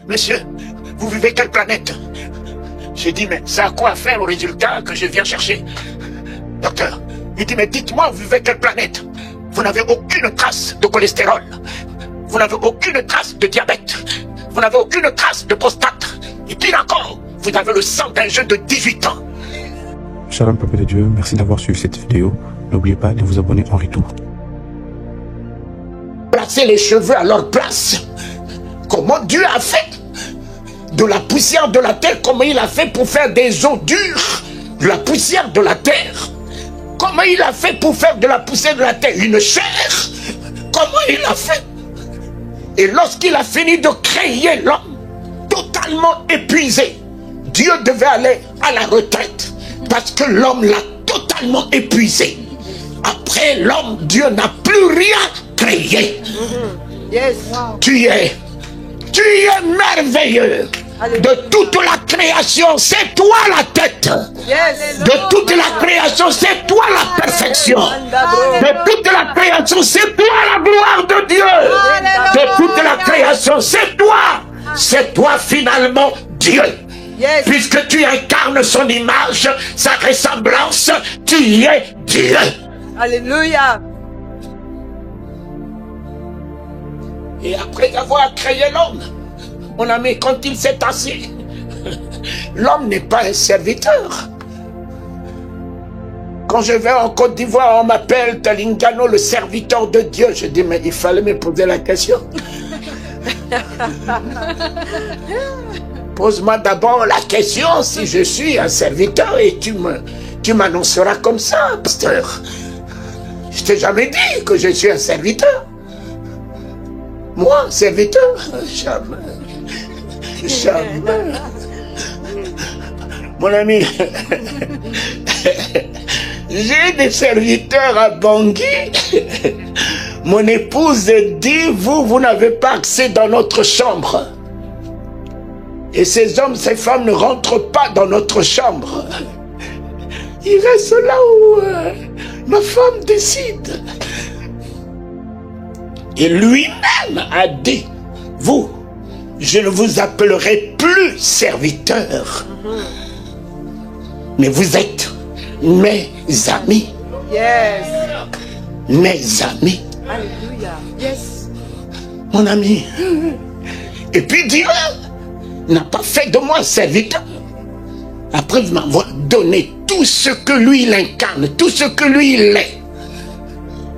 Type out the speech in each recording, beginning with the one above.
monsieur, vous vivez quelle planète? J'ai dit, mais ça a quoi à faire au résultat que je viens chercher? Docteur, il dit, mais dites-moi, vous vivez quelle planète? Vous n'avez aucune trace de cholestérol. Vous n'avez aucune trace de diabète. Vous n'avez aucune trace de prostate. Et pire encore, vous avez le sang d'un jeune de 18 ans. Shalom peuple de Dieu, merci d'avoir suivi cette vidéo. N'oubliez pas de vous abonner en retour. Placer les cheveux à leur place. Comment Dieu a fait de la poussière de la terre, comment il a fait pour faire des os durs, de la poussière de la terre. Comment il a fait pour faire de la poussière de la terre une chair? Comment il a fait? Et lorsqu'il a fini de créer l'homme, totalement épuisé, Dieu devait aller à la retraite, parce que l'homme l'a totalement épuisé. Après l'homme, Dieu n'a plus rien créé. Yes. Tu es merveilleux. De toute la création, c'est toi la tête. Yes. De toute la création, c'est toi la perfection. De toute la création, c'est toi la gloire de Dieu. De toute la création, c'est toi. C'est toi finalement Dieu. Yes. Puisque tu incarnes son image, sa ressemblance, tu es Dieu. Alléluia. Et après avoir créé l'homme, mon ami, quand il s'est assis, l'homme n'est pas un serviteur. Quand je vais en Côte d'Ivoire, on m'appelle Talingano, le serviteur de Dieu. Je dis, mais il fallait me poser la question. Pose-moi d'abord la question si je suis un serviteur et tu m'annonceras comme ça, pasteur. Je t'ai jamais dit que je suis un serviteur. Moi, serviteur, jamais. Jamais. Mon ami, j'ai des serviteurs à Bangui. Mon épouse dit, vous n'avez pas accès dans notre chambre. Et ces hommes, ces femmes ne rentrent pas dans notre chambre. Ils restent là où ma femme décide. Et lui-même a dit, vous, je ne vous appellerai plus serviteur, mais vous êtes mes amis. Yes. Mes amis. Alléluia. Yes. Mon ami. Et puis Dieu n'a pas fait de moi serviteur. Après m'avoir donné tout ce que lui il incarne, tout ce que lui il est,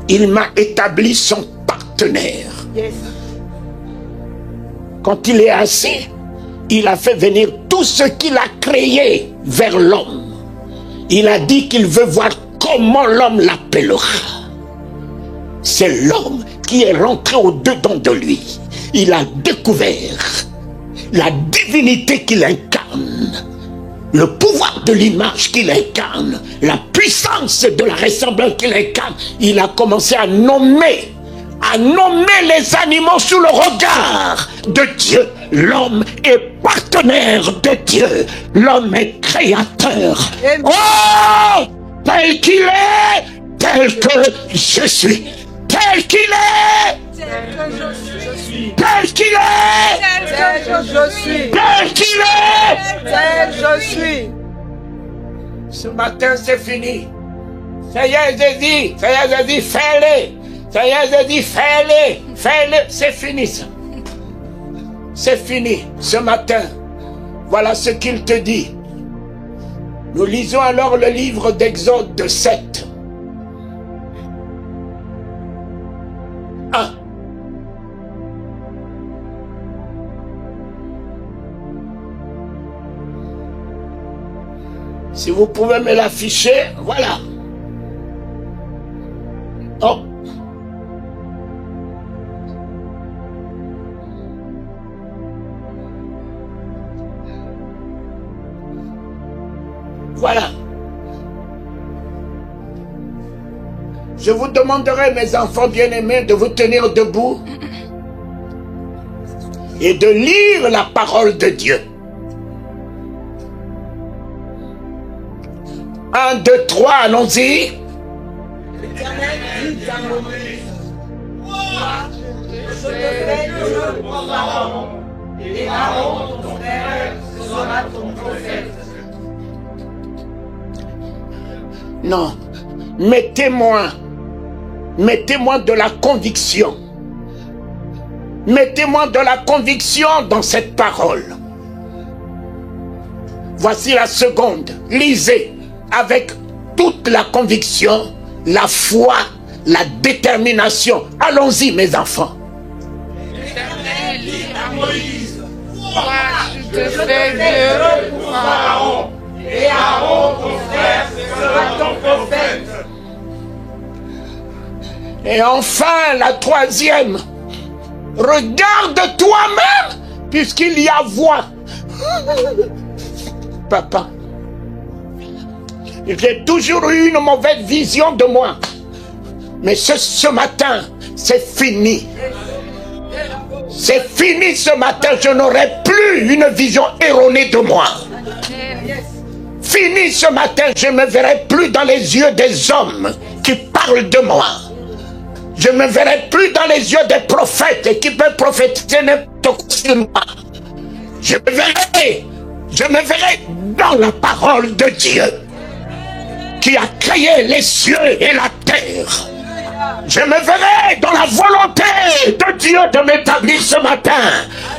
il m'a établi son partenaire. Yes. Quand il est assis, il a fait venir tout ce qu'il a créé vers l'homme. Il a dit qu'il veut voir comment l'homme l'appellera. C'est l'homme qui est rentré au-dedans de lui. Il a découvert la divinité qu'il incarne, le pouvoir de l'image qu'il incarne, la puissance de la ressemblance qu'il incarne. Il a commencé à nommer les animaux sous le regard de Dieu. L'homme est partenaire de Dieu. L'homme est créateur. Oh, tel qu'il est, tel que je suis. Tel qu'il est, Tel que je suis. tel qu'il est, Tel que je suis. tel qu'il est. Tel je suis. Ce matin, c'est fini. Ça y est, j'ai dit. Ça y est, j'ai dit, fais-le. Ça y est, j'ai dit, fais-le. Fais-le. C'est fini, ça. C'est fini. Ce matin, voilà ce qu'il te dit. Nous lisons alors le livre d'Exode 7. 1. Si vous pouvez me l'afficher, voilà. Oh. Voilà. Je vous demanderai, mes enfants bien-aimés, de vous tenir debout et de lire la parole de Dieu. 1, 2, 3, allons-y. L'Éternel dit à Moïse, moi, je te fais de Pharaon, et Aaron Non. Mettez-moi de la conviction. Mettez-moi de la conviction dans cette parole. Voici la seconde. Lisez avec toute la conviction, la foi, la détermination. Allons-y, mes enfants. L'Éternel dit à Moïse, moi je te fais Dieu pour Pharaon, et Aaron ton frère sera ton prophète. Et enfin, la troisième. Regarde toi-même, puisqu'il y a voix. Papa, j'ai toujours eu une mauvaise vision de moi. Mais ce matin, c'est fini. C'est fini ce matin, je n'aurai plus une vision erronée de moi. Fini ce matin, je ne me verrai plus dans les yeux des hommes qui parlent de moi. Je ne me verrai plus dans les yeux des prophètes qui peuvent prophétiser n'importe quoi sur moi. Je me verrai dans la parole de Dieu qui a créé les cieux et la terre. Je me verrai dans la volonté de Dieu de m'établir ce matin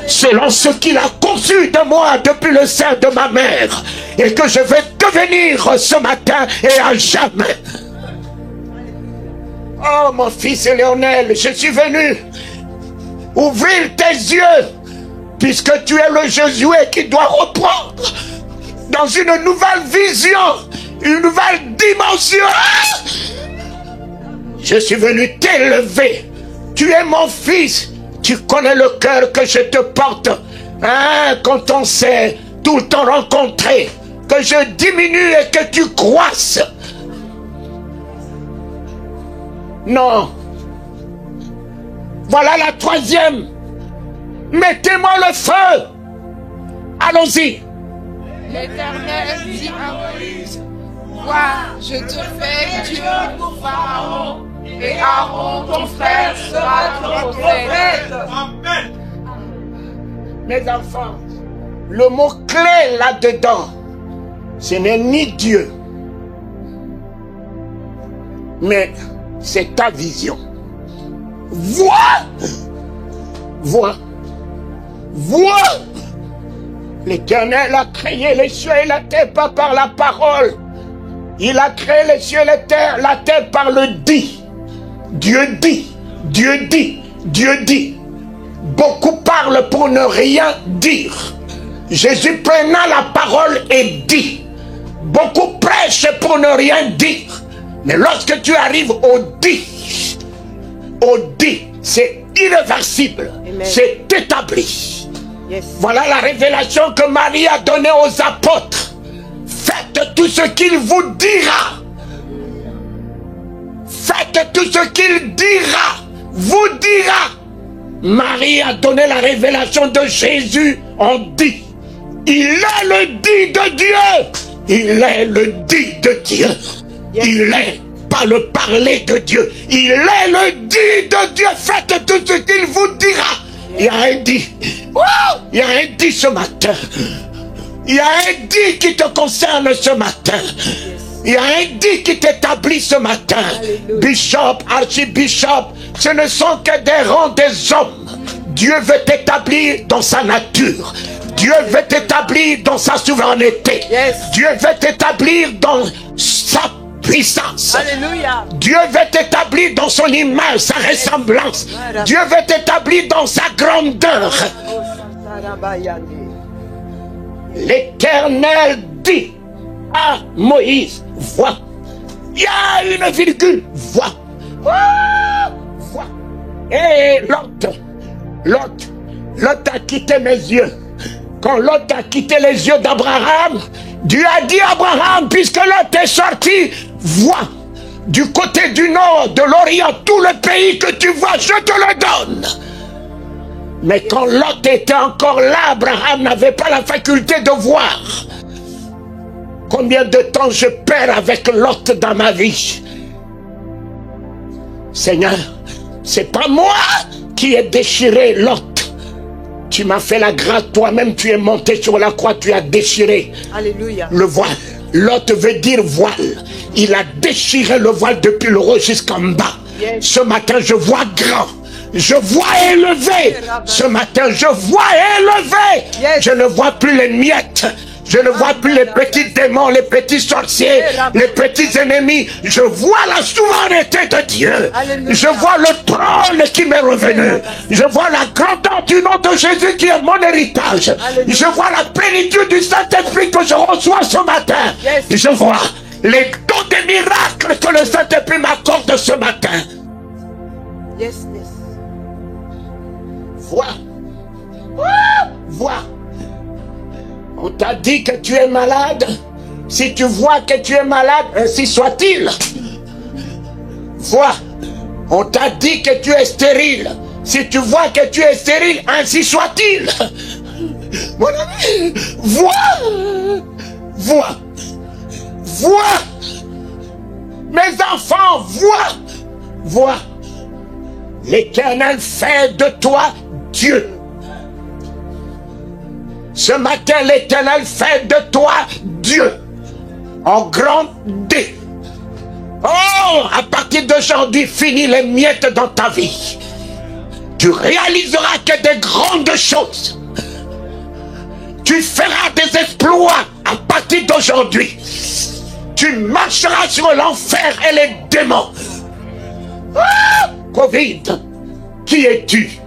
selon ce qu'il a conçu de moi depuis le sein de ma mère et que je vais devenir ce matin et à jamais. Oh mon fils Léonel, je suis venu ouvrir tes yeux puisque tu es le Josué qui doit reprendre dans une nouvelle vision, une nouvelle dimension. Je suis venu t'élever. Tu es mon fils. Tu connais le cœur que je te porte. Hein, quand on s'est tout le temps rencontré, que je diminue et que tu croisses. Non. Voilà la troisième. Mettez-moi le feu. Allons-y. L'Éternel dit à Moïse, vois, je te fais Dieu pour Pharaon, et Aaron ton frère sera ton prophète. Amen. Mes enfants, le mot-clé là-dedans, ce n'est ni Dieu, mais c'est ta vision. Vois, vois, vois. L'Éternel a créé les cieux et la terre, pas par la parole. Il a créé les cieux et la terre par le dit. Dieu dit, Dieu dit, Dieu dit. Beaucoup parlent pour ne rien dire. Jésus prenant la parole et dit. Beaucoup prêchent pour ne rien dire. Mais lorsque tu arrives au dit, c'est irréversible, c'est établi. Yes. Voilà la révélation que Marie a donnée aux apôtres. Faites tout ce qu'il vous dira. Faites tout ce qu'il dira, vous dira. Marie a donné la révélation de Jésus en dit. Il est le dit de Dieu. Il est le dit de Dieu. Yes. Il est pas le parler de Dieu. Il est le dit de Dieu. Faites tout ce qu'il vous dira. Il y a un dit. Il y a un dit ce matin. Il y a un dit qui te concerne ce matin. Il y a un dit qui t'établit ce matin. Alléluia. Bishop, archibishop, ce ne sont que des rangs des hommes. Dieu veut t'établir dans sa nature. Dieu veut t'établir dans sa souveraineté. Yes. Dieu veut t'établir dans sa puissance. Alléluia. Dieu veut t'établir dans son image, sa ressemblance. Dieu veut t'établir dans sa grandeur. L'Éternel dit à Moïse, vois. Il y a une virgule, vois. Vois. Et Lot a quitté mes yeux. Quand Lot a quitté les yeux d'Abraham, Dieu a dit à Abraham, puisque Lot est sorti, vois. Du côté du nord, de l'Orient, tout le pays que tu vois, je te le donne. Mais quand Lot était encore là, Abraham n'avait pas la faculté de voir. Combien de temps je perds avec Lot dans ma vie? Seigneur, c'est pas moi qui ai déchiré Lot. Tu m'as fait la grâce, toi-même tu es monté sur la croix, tu as déchiré. Alléluia. Le voile, Lot veut dire voile. Il a déchiré le voile depuis le haut jusqu'en bas. Ce matin, je vois grand. Je vois élevé. Ce matin, je vois élevé. Je ne vois plus les miettes. Je ne vois plus les petits démons, les petits sorciers, les petits ennemis. Je vois la souveraineté de Dieu. Je vois le trône qui m'est revenu. Je vois la grandeur du nom de Jésus qui est mon héritage. Je vois la plénitude du Saint-Esprit que je reçois ce matin. Je vois les dons des miracles que le Saint-Esprit m'accorde ce matin. Vois. Vois. On t'a dit que tu es malade. Si tu vois que tu es malade, ainsi soit-il. Vois. On t'a dit que tu es stérile. Si tu vois que tu es stérile, ainsi soit-il. Mon ami, vois. Vois. Vois. Mes enfants, vois. Vois. L'Éternel fait de toi Dieu. Ce matin, l'Éternel fait de toi Dieu. En grand D. Oh, à partir d'aujourd'hui, finis les miettes dans ta vie. Tu réaliseras que des grandes choses. Tu feras des exploits à partir d'aujourd'hui. Tu marcheras sur l'enfer et les démons. Ah, Covid, qui es-tu?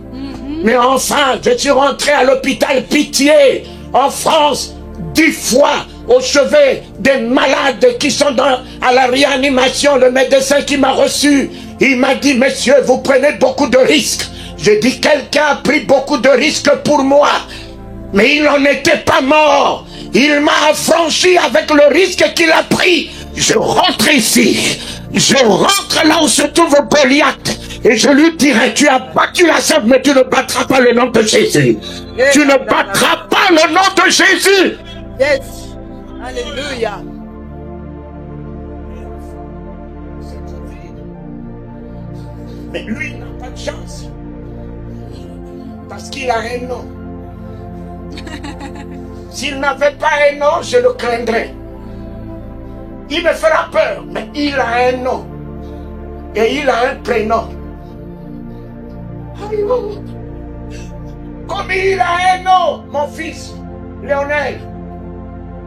Mais enfin, je suis rentré à l'hôpital Pitié, en France, 10 fois au chevet des malades qui sont à la réanimation. Le médecin qui m'a reçu, il m'a dit, monsieur, vous prenez beaucoup de risques. J'ai dit, quelqu'un a pris beaucoup de risques pour moi. Mais il n'en était pas mort. Il m'a affranchi avec le risque qu'il a pris. Je rentre ici. Je rentre là où se trouve Goliath. Et je lui dirai, tu as battu la serpe, mais tu ne battras pas le nom de Jésus. Tu ne battras pas le nom de Jésus. Yes. Alléluia. Mais lui, il n'a pas de chance. Parce qu'il a un nom. S'il n'avait pas un nom, je le craindrais. Il me fera peur, mais il a un nom. Et il a un prénom. Comme il a un nom, mon fils, Léonel,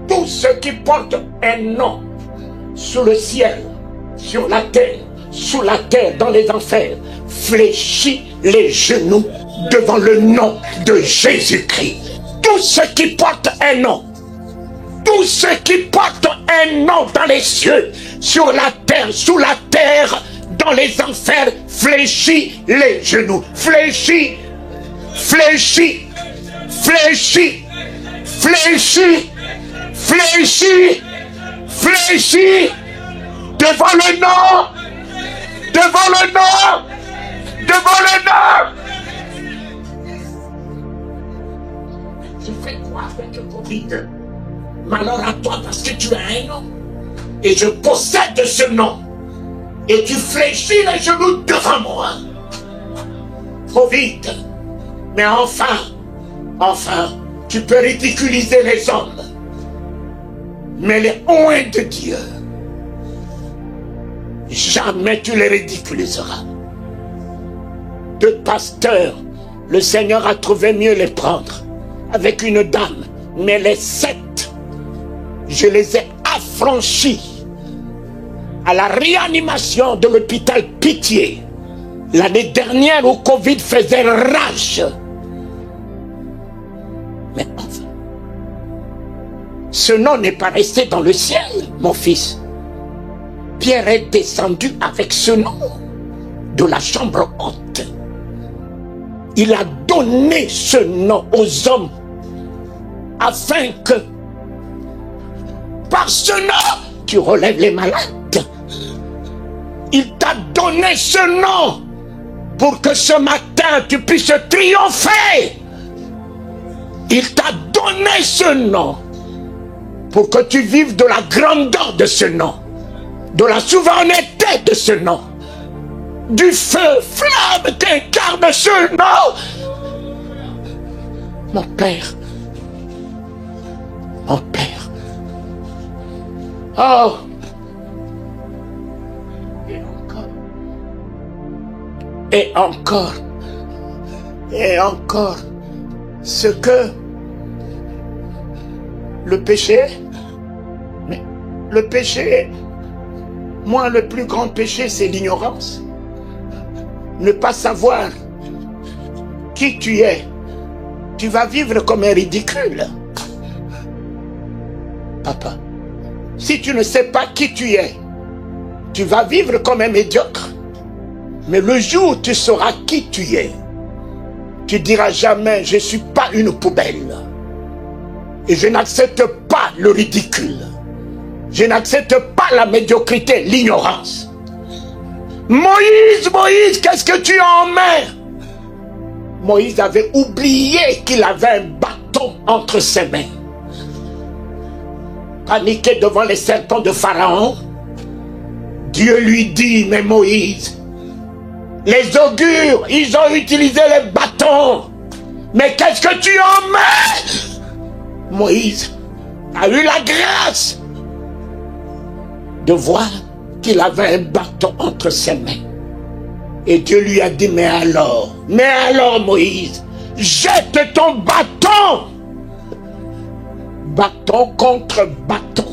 tous ceux qui portent un nom, sous le ciel, sur la terre, sous la terre, dans les enfers, fléchis les genoux devant le nom de Jésus-Christ. Tous ceux qui portent un nom, tous ceux qui portent un nom dans les cieux, sur la terre, sous la terre, dans les enfers, fléchis les genoux, fléchis, fléchis, fléchis, fléchis, fléchis, fléchis, devant le nom, devant le nom, devant le nom. Tu fais quoi avec le Covid? Malheur à toi parce que tu as un nom. Et je possède ce nom. Et tu fléchis les genoux devant moi. Trop vite. Mais enfin, tu peux ridiculiser les hommes. Mais les oints de Dieu, jamais tu les ridiculiseras. 2 pasteurs, le Seigneur a trouvé mieux les prendre avec une dame. Mais les 7, je les ai affranchis à la réanimation de l'hôpital Pitié l'année dernière où Covid faisait rage. Mais enfin, ce nom n'est pas resté dans le ciel, mon fils. Pierre est descendu avec ce nom de la chambre haute. Il a donné ce nom aux hommes afin que par ce nom tu relèves les malades. Il t'a donné ce nom pour que ce matin tu puisses triompher. Il t'a donné ce nom pour que tu vives de la grandeur de ce nom, de la souveraineté de ce nom, du feu, flamme qu'incarne ce nom. Mon Père, Oh! Et encore. Et encore. Ce que le péché, mais le péché, moi le plus grand péché c'est l'ignorance. Ne pas savoir qui tu es. Tu vas vivre comme un ridicule. Papa, si tu ne sais pas qui tu es, tu vas vivre comme un médiocre. Mais le jour où tu sauras qui tu es, tu diras jamais, je ne suis pas une poubelle. Et je n'accepte pas le ridicule. Je n'accepte pas la médiocrité, l'ignorance. Moïse, Moïse, qu'est-ce que tu as en main? Moïse avait oublié qu'il avait un bâton entre ses mains. Paniqué devant les serpents de Pharaon, Dieu lui dit, mais Moïse, les augures, ils ont utilisé les bâtons. Mais qu'est-ce que tu as en main? Moïse a eu la grâce de voir qu'il avait un bâton entre ses mains. Et Dieu lui a dit, mais alors Moïse, jette ton bâton. Bâton contre bâton.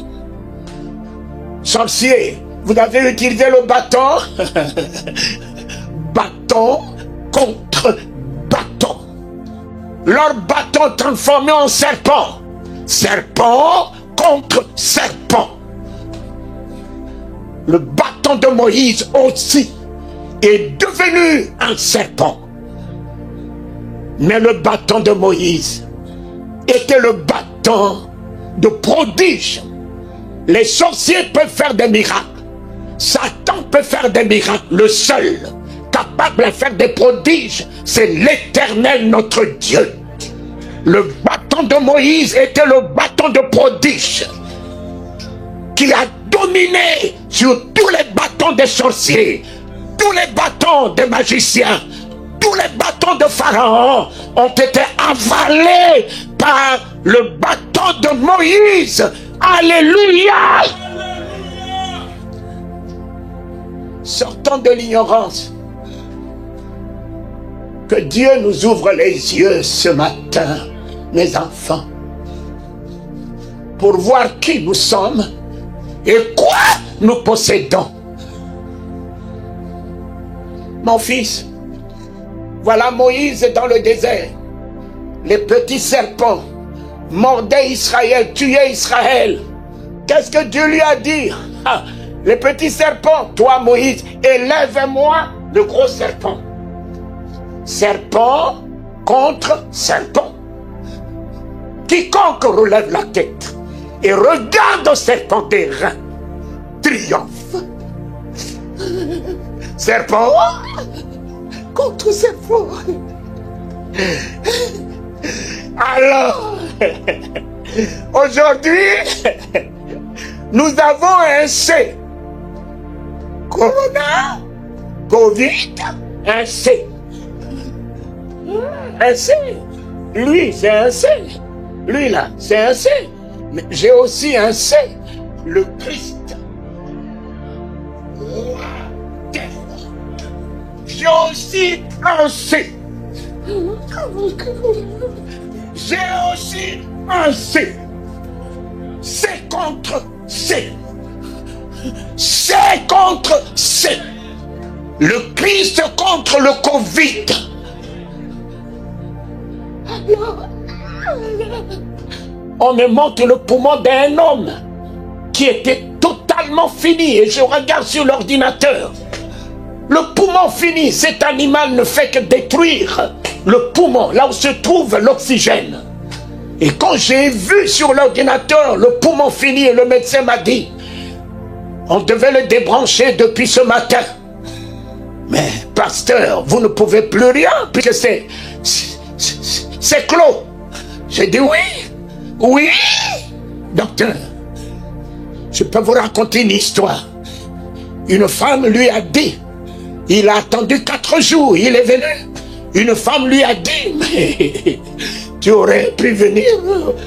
Sorcier, vous avez utilisé le bâton. Bâton contre bâton. Leur bâton transformé en serpent. Serpent contre serpent. Le bâton de Moïse aussi est devenu un serpent. Mais le bâton de Moïse était le bâton de prodige. Les sorciers peuvent faire des miracles. Satan peut faire des miracles. Le seul capable de faire des prodiges, c'est l'Éternel notre Dieu. Le bâton de Moïse était le bâton de prodige qui a dominé sur tous les bâtons des sorciers, tous les bâtons des magiciens, tous les bâtons de Pharaon ont été avalés par le bâton de Moïse. Alléluia! Sortons de l'ignorance. Que Dieu nous ouvre les yeux ce matin, mes enfants, pour voir qui nous sommes et quoi nous possédons. Mon fils, voilà Moïse dans le désert. Les petits serpents mordaient Israël, tuaient Israël. Qu'est-ce que Dieu lui a dit? Ah, les petits serpents, toi Moïse, élève-moi le gros serpent. Serpent contre serpent. Quiconque relève la tête et regarde au serpent des reins triomphe. Serpent contre serpent. Alors, aujourd'hui, nous avons un C. Corona, Covid, un C. Un C. Lui, c'est un C. Lui, là, c'est un C. Mais j'ai aussi un C. Le Christ. J'ai aussi un C. J'ai aussi un C. C contre C. C contre C. Le Christ contre le Covid. On me montre le poumon d'un homme qui était totalement fini et je regarde sur l'ordinateur. Le poumon fini, cet animal ne fait que détruire le poumon, là où se trouve l'oxygène. Et quand j'ai vu sur l'ordinateur le poumon fini et le médecin m'a dit, on devait le débrancher depuis ce matin. Mais pasteur, vous ne pouvez plus rien puisque c'est clos. J'ai dit oui, oui, docteur. Je peux vous raconter une histoire. Une femme lui a dit, il a attendu 4 jours, il est venu. Une femme lui a dit, mais tu aurais pu venir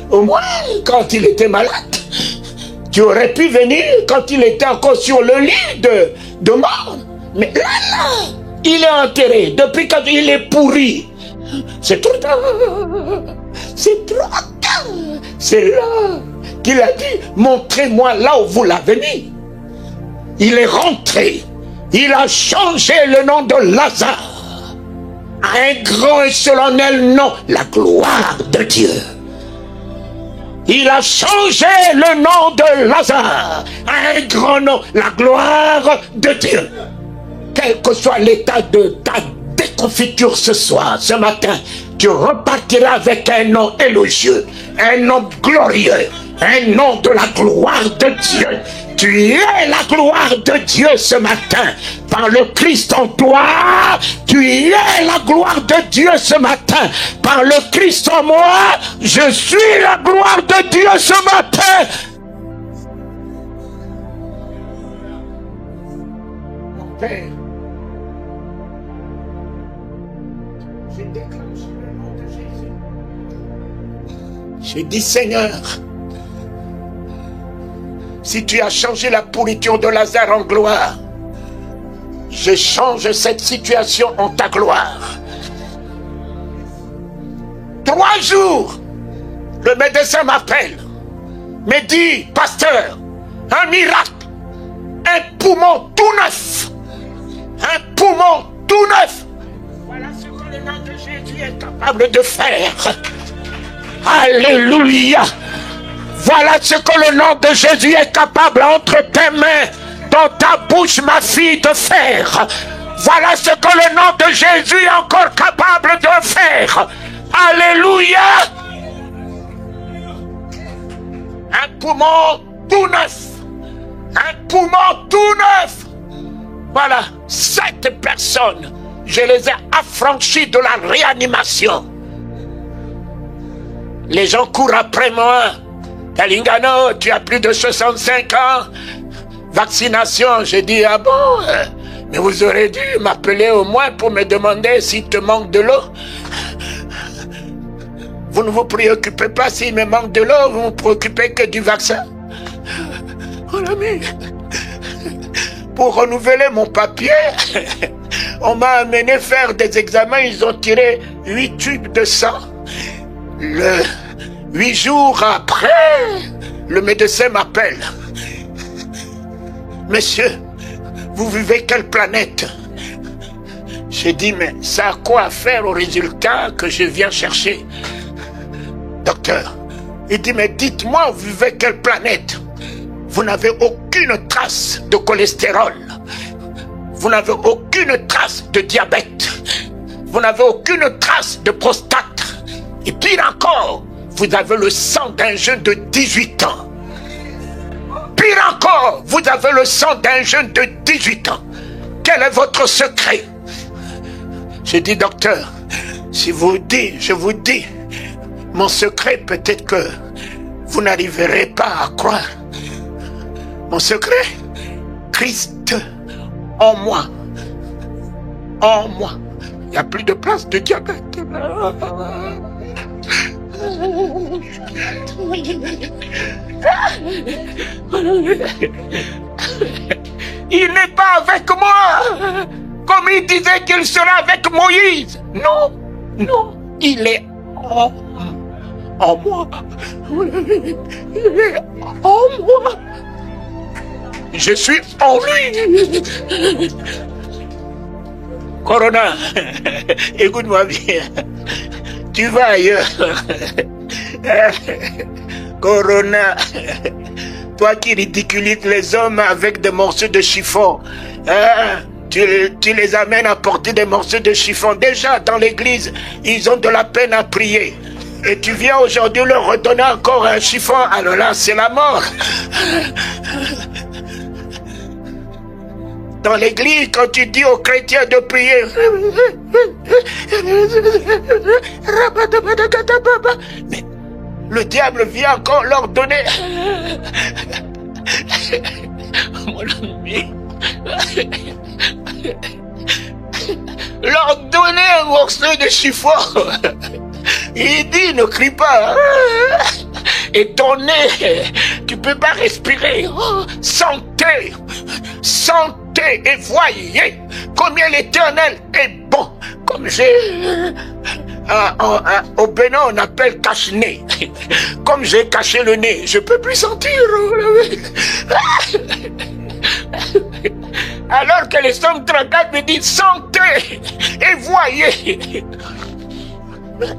au moins quand il était malade. Tu aurais pu venir quand il était encore sur le lit de mort. Mais là, il est enterré. Depuis quand il est pourri. C'est trop tard. C'est trop tard. C'est là qu'il a dit, montrez-moi là où vous l'avez mis. Il est rentré. Il a changé le nom de Lazare à un grand et solennel nom, la gloire de Dieu. Il a changé le nom de Lazare à un grand nom, la gloire de Dieu. Quel que soit l'état de ta déconfiture ce soir, ce matin, tu repartiras avec un nom élogieux, un nom glorieux, un nom de la gloire de Dieu. Tu es la gloire de Dieu ce matin. Par le Christ en toi, tu es la gloire de Dieu ce matin. Par le Christ en moi, je suis la gloire de Dieu ce matin. Mon Père, je déclenche le nom de Jésus. J'ai dit, Seigneur, si tu as changé la pourriture de Lazare en gloire, je change cette situation en ta gloire. 3 jours, le médecin m'appelle, me dit, pasteur, un miracle, un poumon tout neuf, un poumon tout neuf. Voilà ce que le nom de Jésus est capable de faire. Alléluia. Voilà ce que le nom de Jésus est capable entre tes mains, dans ta bouche, ma fille, de faire. Voilà ce que le nom de Jésus est encore capable de faire. Alléluia. Un poumon tout neuf. Un poumon tout neuf. Voilà, 7 personnes. Je les ai affranchis de la réanimation. Les gens courent après moi. Talingano, tu as plus de 65 ans. Vaccination. J'ai dit, ah bon? Mais vous aurez dû m'appeler au moins pour me demander s'il te manque de l'eau. Vous ne vous préoccupez pas s'il me manque de l'eau, vous ne vous préoccupez que du vaccin. Mon ami, pour renouveler mon papier, on m'a amené faire des examens, ils ont tiré 8 tubes de sang. 8 jours après, le médecin m'appelle. Monsieur, vous vivez quelle planète? J'ai dit, mais ça a quoi à faire au résultat que je viens chercher? Docteur, il dit, mais dites-moi, vous vivez quelle planète? Vous n'avez aucune trace de cholestérol. Vous n'avez aucune trace de diabète. Vous n'avez aucune trace de prostate. Et pire encore, vous avez le sang d'un jeune de 18 ans. Pire encore, vous avez le sang d'un jeune de 18 ans. Quel est votre secret? J'ai dit, docteur, si vous dites, je vous dis, mon secret, peut-être que vous n'arriverez pas à croire. Mon secret, Christ en moi. En moi. Il n'y a plus de place de diabète. Il n'est pas avec moi comme il disait qu'il sera avec Moïse. Non, non, il est en moi. Il est en moi. Je suis en lui. Corona, écoute-moi bien. Tu vas ailleurs. Corona, toi qui ridiculises les hommes avec des morceaux de chiffon, tu les amènes à porter des morceaux de chiffon. Déjà dans l'église, ils ont de la peine à prier. Et tu viens aujourd'hui leur redonner encore un chiffon. Alors là, c'est la mort. Dans l'église, quand tu dis aux chrétiens de prier, mais le diable vient encore leur donner. Mon ami, leur donner un morceau de chiffon. Il dit, ne crie pas. et ton nez, tu peux pas respirer. Oh, sentez, sentez et voyez combien l'Éternel est bon. Comme j'ai... au Bénin, on appelle cache-nez. Comme j'ai caché le nez, je peux plus sentir. Alors que les Psaumes 34 me disent sentez et voyez.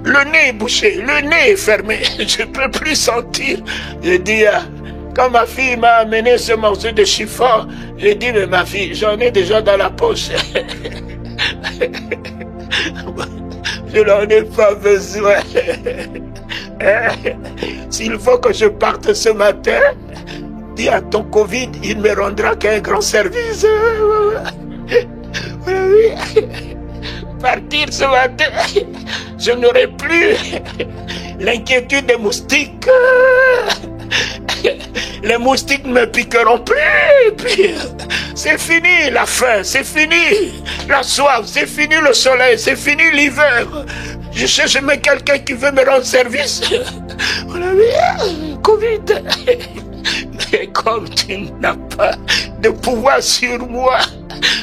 Le nez est bouché, le nez est fermé, je peux plus sentir. Je dis, quand ma fille m'a amené ce morceau de chiffon, j'ai dit, mais ma fille, j'en ai déjà dans la poche. Je n'en ai pas besoin. S'il faut que je parte ce matin, dis à ton Covid, il me rendra qu'un grand service. Partir ce matin, je n'aurai plus l'inquiétude des moustiques. Les moustiques ne me piqueront plus. C'est fini la faim, c'est fini la soif, c'est fini le soleil, c'est fini l'hiver. Je cherche même quelqu'un qui veut me rendre service. Covid. Mais comme tu n'as pas de pouvoir sur moi,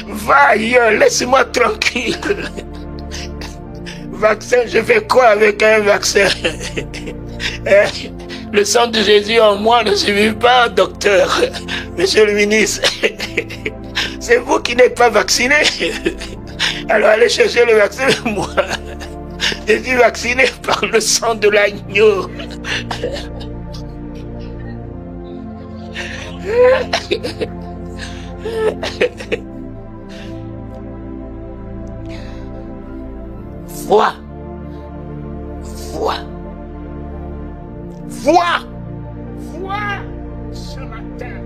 va ailleurs, laisse-moi tranquille. Vaccin, je fais quoi avec un vaccin? Le sang de Jésus en moi ne suffit pas, docteur. Monsieur le ministre, c'est vous qui n'êtes pas vacciné. Alors allez chercher le vaccin, moi. Je suis vacciné par le sang de l'agneau. Vois ce matin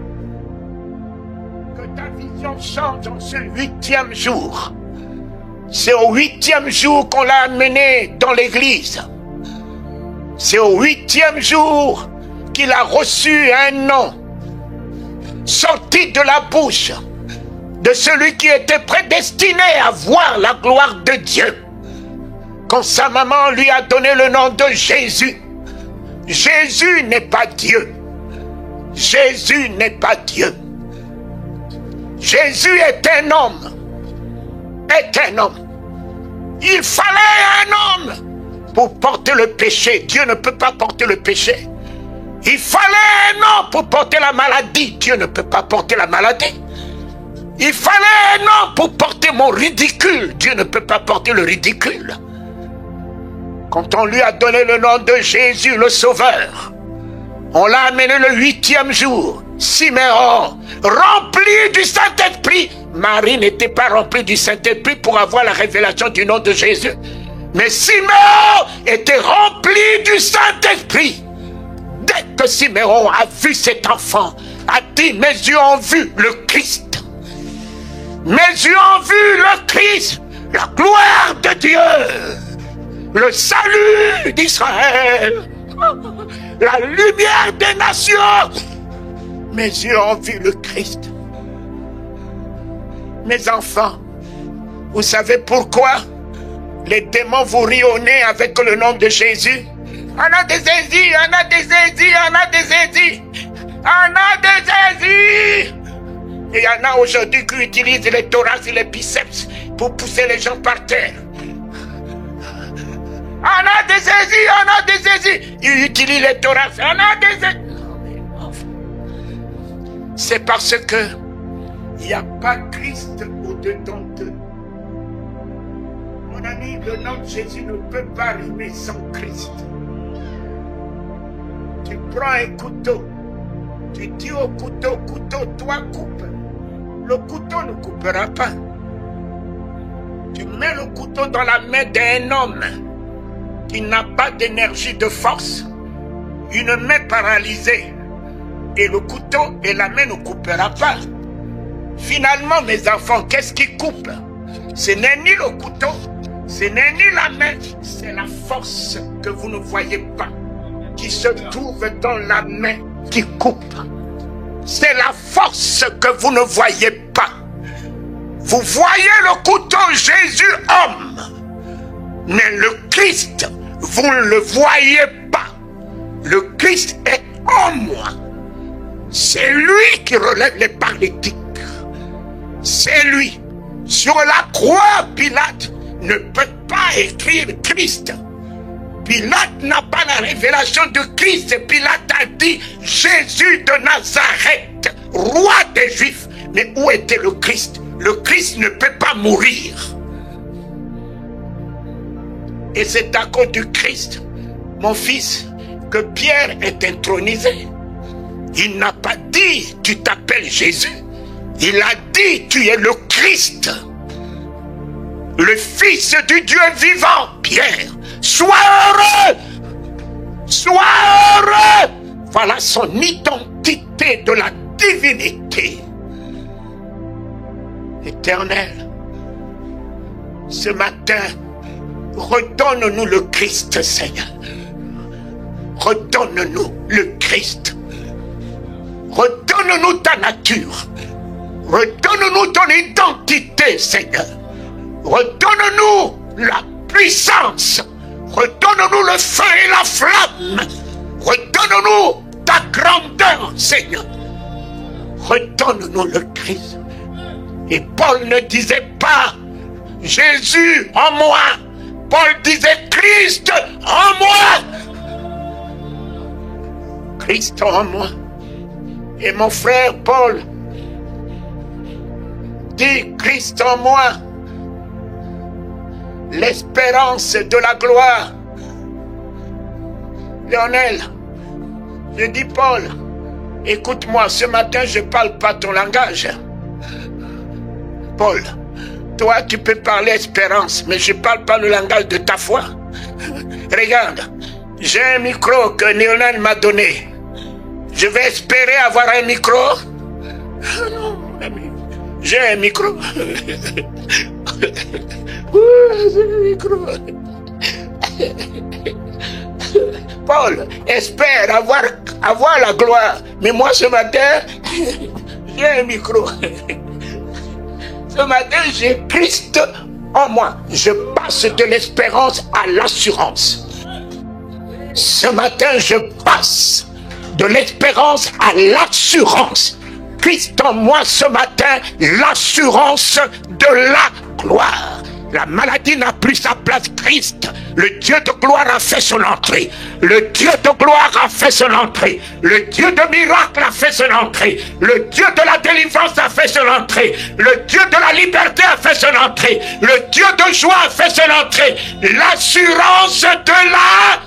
que ta vision change en ce 8e jour. C'est au 8e jour qu'on l'a amené dans l'église. C'est au 8e jour qu'il a reçu un nom sorti de la bouche de celui qui était prédestiné à voir la gloire de Dieu. Quand sa maman lui a donné le nom de Jésus. Jésus n'est pas Dieu. Jésus n'est pas Dieu. Jésus est un homme. Il fallait un homme pour porter le péché. Dieu ne peut pas porter le péché. Il fallait un homme pour porter la maladie. Dieu ne peut pas porter la maladie. Il fallait un homme pour porter mon ridicule. Dieu ne peut pas porter le ridicule. Quand on lui a donné le nom de Jésus le Sauveur, on l'a amené le 8e jour. Siméon, rempli du Saint-Esprit. Marie n'était pas remplie du Saint-Esprit pour avoir la révélation du nom de Jésus. Mais Siméon était rempli du Saint-Esprit. Dès que Siméon a vu cet enfant, a dit, mes yeux ont vu le Christ. Mes yeux ont vu le Christ, la gloire de Dieu. Le salut d'Israël, la lumière des nations. Mes yeux ont vu le Christ. Mes enfants, vous savez pourquoi les démons vous rient au nez avec le nom de Jésus? On a des Jésus, on a des Jésus, on a des Jésus, on a des Jésus. Et il y en a aujourd'hui qui utilisent les thorax et les biceps pour pousser les gens par terre. On a des Jésus, on a des Jésus. Ils utilisent les thorax, on a des Jésus. C'est parce que il n'y a pas Christ au-dedans d'eux. Mon ami, le nom de Jésus ne peut pas rimer sans Christ. Tu prends un couteau, tu dis au couteau, toi coupe. Le couteau ne coupera pas. Tu mets le couteau dans la main d'un homme qui n'a pas d'énergie, de force, une main paralysée, et le couteau et la main ne coupera pas. Finalement, mes enfants, qu'est-ce qui coupe? Ce n'est ni le couteau, ce n'est ni la main, c'est la force que vous ne voyez pas, qui se trouve dans la main qui coupe. C'est la force que vous ne voyez pas. Vous voyez le couteau Jésus homme, mais le Christ, vous ne le voyez pas. Le Christ est en moi. C'est lui qui relève les paralytiques. C'est lui. Sur la croix, Pilate ne peut pas écrire Christ. Pilate n'a pas la révélation de Christ. Pilate a dit Jésus de Nazareth, roi des Juifs. Mais où était le Christ? Le Christ ne peut pas mourir. Et c'est à cause du Christ, mon fils, que Pierre est intronisé. Il n'a pas dit tu t'appelles Jésus. Il a dit tu es le Christ, le Fils du Dieu vivant. Pierre, sois heureux, sois heureux. Voilà son identité de la divinité. Éternel, ce matin, redonne-nous le Christ, Seigneur. Redonne-nous le Christ. Redonne-nous ta nature. Redonne-nous ton identité, Seigneur. Redonne-nous la puissance. Redonne-nous le feu et la flamme. Redonne-nous ta grandeur, Seigneur. Redonne-nous le Christ. Et Paul ne disait pas Jésus en moi. Paul disait Christ en moi. Christ en moi. Et mon frère Paul dit Christ en moi, l'espérance de la gloire. Lionel, je dis Paul, écoute-moi, ce matin je ne parle pas ton langage. Paul, toi tu peux parler espérance, mais je ne parle pas le langage de ta foi. Regarde, j'ai un micro que Lionel m'a donné. Je vais espérer avoir un micro. Non, mon ami. J'ai un micro. J'ai un micro. Paul espère avoir la gloire. Mais moi ce matin, j'ai un micro. Ce matin, j'ai Christ en moi. Je passe de l'espérance à l'assurance. Ce matin, je passe de l'espérance à l'assurance. Christ en moi ce matin, l'assurance de la gloire. La maladie n'a plus sa place. Christ, le Dieu de gloire, a fait son entrée. Le Dieu de gloire a fait son entrée. Le Dieu de miracle a fait son entrée. Le Dieu de la délivrance a fait son entrée. Le Dieu de la liberté a fait son entrée. Le Dieu de joie a fait son entrée. L'assurance de la...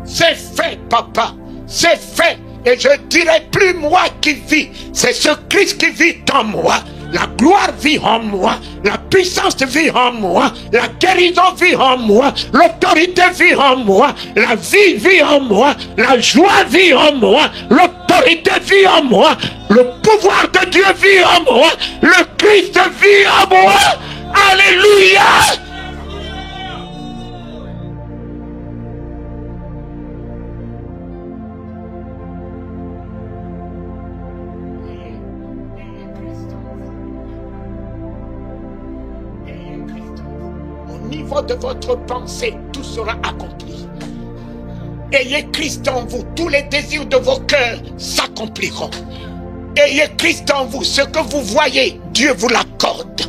C'est fait, papa. C'est fait. Et je dirai plus moi qui vis. C'est ce Christ qui vit en moi. La gloire vit en moi. La puissance vit en moi. La guérison vit en moi. L'autorité vit en moi. La vie vit en moi. La joie vit en moi. L'autorité vit en moi. Le pouvoir de Dieu vit en moi. Le Christ vit en moi. Alléluia. De votre pensée, tout sera accompli. Ayez Christ en vous, tous les désirs de vos cœurs s'accompliront. Ayez Christ en vous, ce que vous voyez, Dieu vous l'accorde.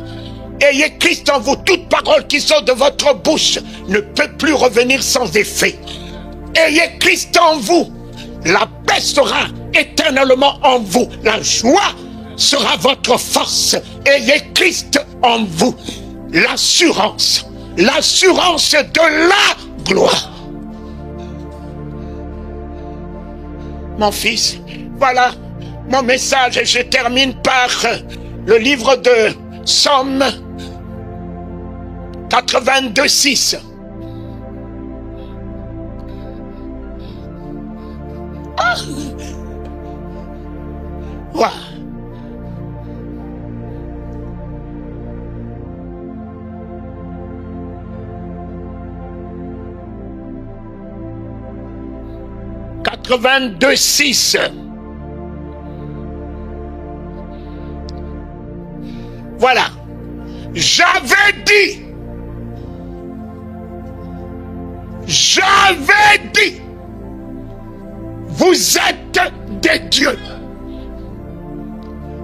Ayez Christ en vous, toute parole qui sort de votre bouche ne peut plus revenir sans effet. Ayez Christ en vous, la paix sera éternellement en vous, la joie sera votre force. Ayez Christ en vous, l'assurance de la gloire. Mon fils, voilà mon message et je termine par le livre de Psaume 82:6. Ah. Ouais. « 82:6. Voilà. J'avais dit. Vous êtes des dieux.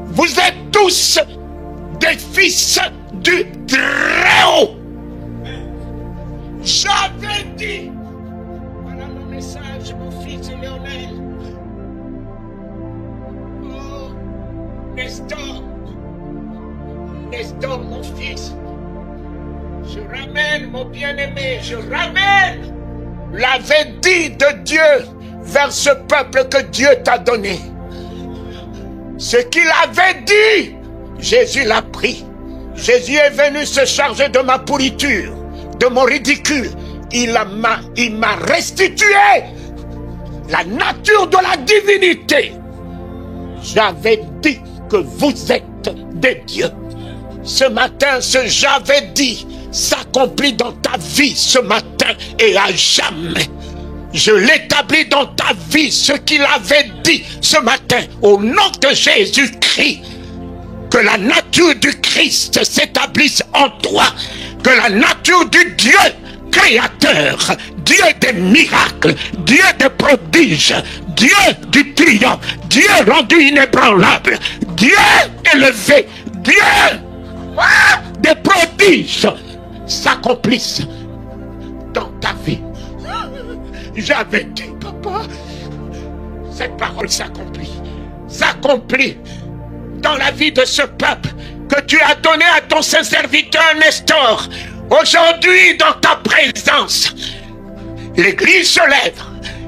Vous êtes tous des fils du Très-Haut. J'avais dit. Voilà mon message, mon fils Léonel. Oh, Nestor, mon fils. Je ramène mon bien-aimé, je ramène la verdict de Dieu vers ce peuple que Dieu t'a donné. Ce qu'il avait dit, Jésus l'a pris. Jésus est venu se charger de ma pourriture, de mon ridicule. Il m'a restitué la nature de la divinité. J'avais dit que vous êtes des dieux. Ce matin, ce j'avais dit s'accomplit dans ta vie ce matin et à jamais. Je l'établis dans ta vie, ce qu'il avait dit ce matin, au nom de Jésus-Christ. Que la nature du Christ s'établisse en toi. Que la nature du Dieu créateur, Dieu des miracles, Dieu des prodiges, Dieu du triomphe, Dieu rendu inébranlable, Dieu élevé, Dieu des prodiges s'accomplissent dans ta vie. J'avais dit, papa, cette parole s'accomplit dans la vie de ce peuple que tu as donné à ton saint serviteur Nestor. Aujourd'hui, dans ta présence, l'Église se lève.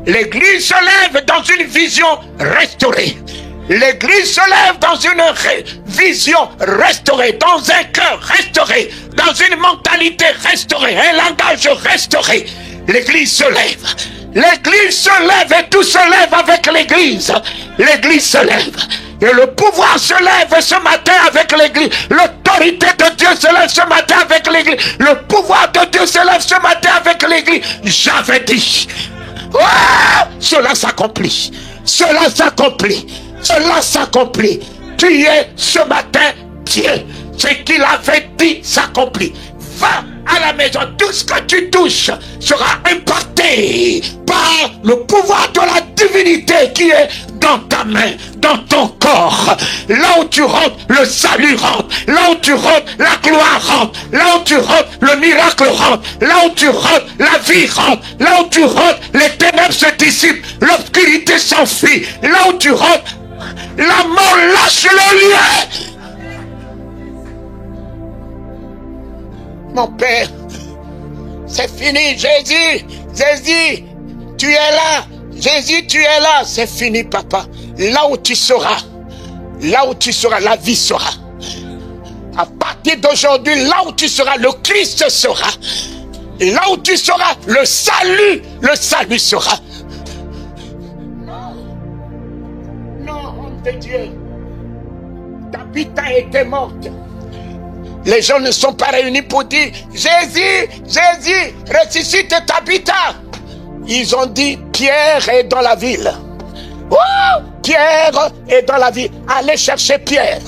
L'Église se lève dans une vision restaurée. L'Église se lève dans une vision restaurée, dans un cœur restauré, dans une mentalité restaurée, un langage restauré. L'Église se lève. L'Église se lève et tout se lève avec l'Église. L'Église se lève. Et le pouvoir se lève ce matin avec l'Église. L'autorité de Dieu se lève ce matin avec l'Église. Le pouvoir de Dieu se lève ce matin avec l'Église. J'avais dit. Oh, cela s'accomplit. Cela s'accomplit. Cela s'accomplit. Tu es ce matin Dieu. Ce qu'il avait dit s'accomplit. Va à la maison. Tout ce que tu touches sera imparté par le pouvoir de la divinité qui est dans ta main, dans ton corps. Là où tu rentres, le salut rentre. Là où tu rentres, la gloire rentre. Là où tu rentres, le miracle rentre. Là où tu rentres, la vie rentre. Là où tu rentres, les ténèbres se dissipent. L'obscurité s'enfuit. Là où tu rentres, la mort lâche le lien. Mon Père, c'est fini. Jésus, tu es là. Jésus, tu es là. C'est fini, papa. Là où tu seras, la vie sera. À partir d'aujourd'hui, là où tu seras, le Christ sera. Et là où tu seras, le salut sera. Non, homme de Dieu. Tabitha était morte. Les gens ne sont pas réunis pour dire Jésus, ressuscite Tabitha. Ils ont dit Pierre est dans la ville. Oh, Pierre est dans la ville. Allez chercher Pierre.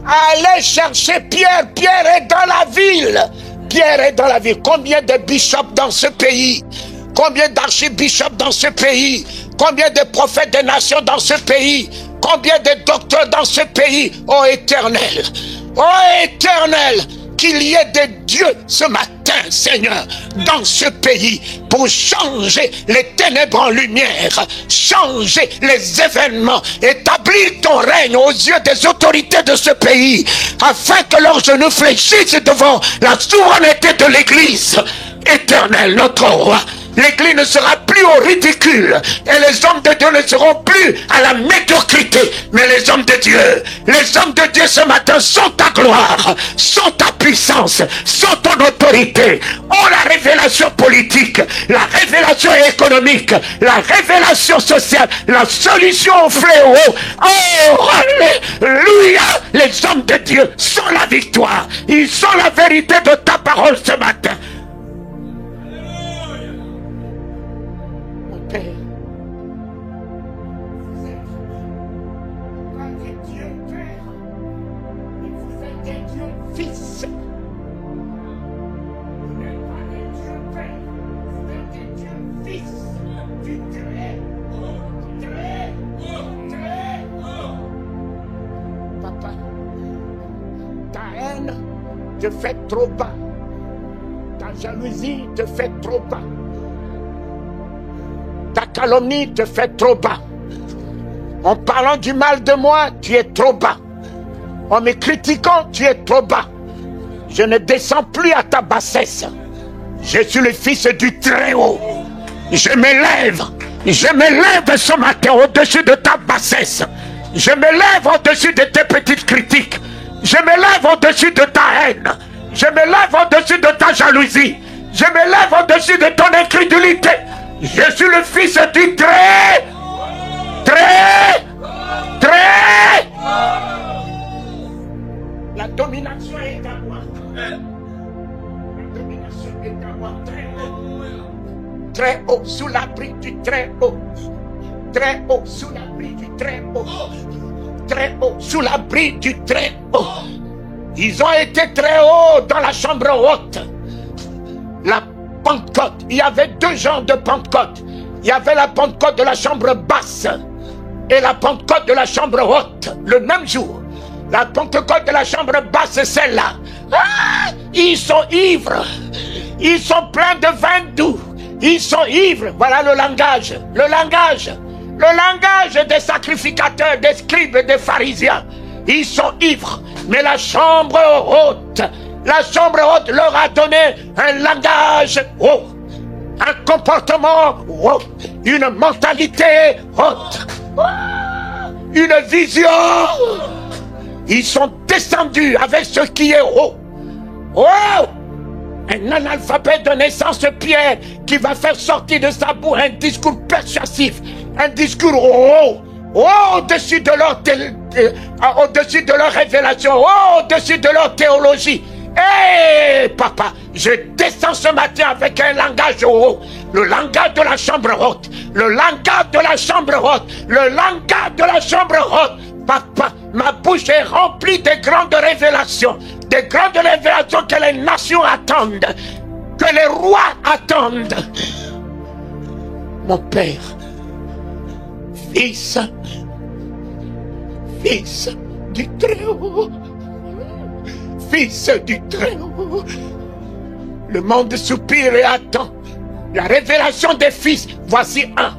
Allez chercher Pierre. Pierre est dans la ville. Pierre est dans la ville. Combien de bishops dans ce pays? Combien d'archibishops dans ce pays? Combien de prophètes des nations dans ce pays? Combien de docteurs dans ce pays? Ô Éternel! Ô Éternel! Qu'il y ait des dieux ce matin, Seigneur, dans ce pays, pour changer les ténèbres en lumière, changer les événements, établir ton règne aux yeux des autorités de ce pays, afin que leurs genoux fléchissent devant la souveraineté de l'Église. Éternel, notre roi, l'Église ne sera plus au ridicule et les hommes de Dieu ne seront plus à la médiocrité, mais les hommes de Dieu ce matin sont ta gloire, sont ta puissance, sont ton autorité, ont la révélation politique, la révélation économique, la révélation sociale, la solution au fléau. Oh, alléluia! Les hommes de Dieu sont la victoire, ils sont la vérité de ta parole ce matin. Fils. Vous n'êtes pas des dieux Père, vous êtes des dieux Fils. Du Très-Haut, Très-Haut. Papa, ta haine te fait trop bas. Ta jalousie te fait trop bas. Ta calomnie te fait trop bas. En parlant du mal de moi, tu es trop bas. En me critiquant, tu es trop bas. Je ne descends plus à ta bassesse. Je suis le Fils du Très-Haut. Je m'élève ce matin au-dessus de ta bassesse. Je m'élève au-dessus de tes petites critiques. Je m'élève au-dessus de ta haine. Je m'élève au-dessus de ta jalousie. Je m'élève au-dessus de ton incrédulité. Je suis le Fils du Très-Haut. La domination est à moi. La domination est à moi. Très-Haut, sous l'abri du Très-Haut. Très-Haut, sous l'abri du Très-Haut. Très-Haut, sous l'abri du Très-Haut. Ils ont été très hauts dans la chambre haute. La Pentecôte, il y avait deux genres de Pentecôte. Il y avait la Pentecôte de la chambre basse et la Pentecôte de la chambre haute, le même jour. La Pentecôte de la chambre basse, c'est celle-là. Ah, ils sont ivres. Ils sont pleins de vin doux. Ils sont ivres. Voilà le langage. Le langage des sacrificateurs, des scribes et des pharisiens. Ils sont ivres. Mais la chambre haute leur a donné un langage haut. Un comportement haut. Une mentalité haute. Une vision. Ils sont descendus avec ce qui est haut. Oh! Un analphabète de naissance Pierre qui va faire sortir de sa bouche un discours persuasif, un discours haut, au-dessus de leur révélation, au-dessus de leur théologie. Hé, papa, je descends ce matin avec un langage haut, le langage de la chambre haute, le langage de la chambre haute, le langage de la chambre haute. Papa, ma bouche est remplie de grandes révélations que les nations attendent, que les rois attendent. Mon Père, Fils du Très-Haut, Fils du Très-Haut. Le monde soupire et attend la révélation des fils. Voici un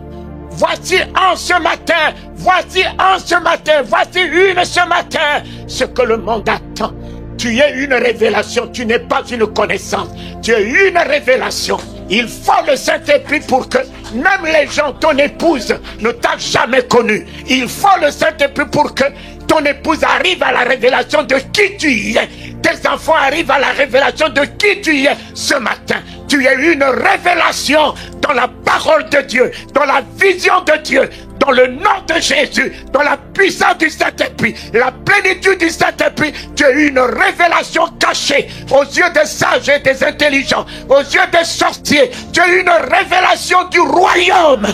ce matin, voici une ce matin, ce que le monde attend. Tu es une révélation, tu n'es pas une connaissance, tu es une révélation. Il faut le Saint-Esprit pour que même les gens, ton épouse, ne t'a jamais connu. Il faut le Saint-Esprit pour que ton épouse arrive à la révélation de qui tu es. Tes enfants arrivent à la révélation de qui tu es ce matin. Tu es une révélation dans la parole de Dieu, dans la vision de Dieu, dans le nom de Jésus, dans la puissance du Saint-Esprit, la plénitude du Saint-Esprit. Tu es une révélation cachée aux yeux des sages et des intelligents, aux yeux des sorciers. Tu es une révélation du royaume.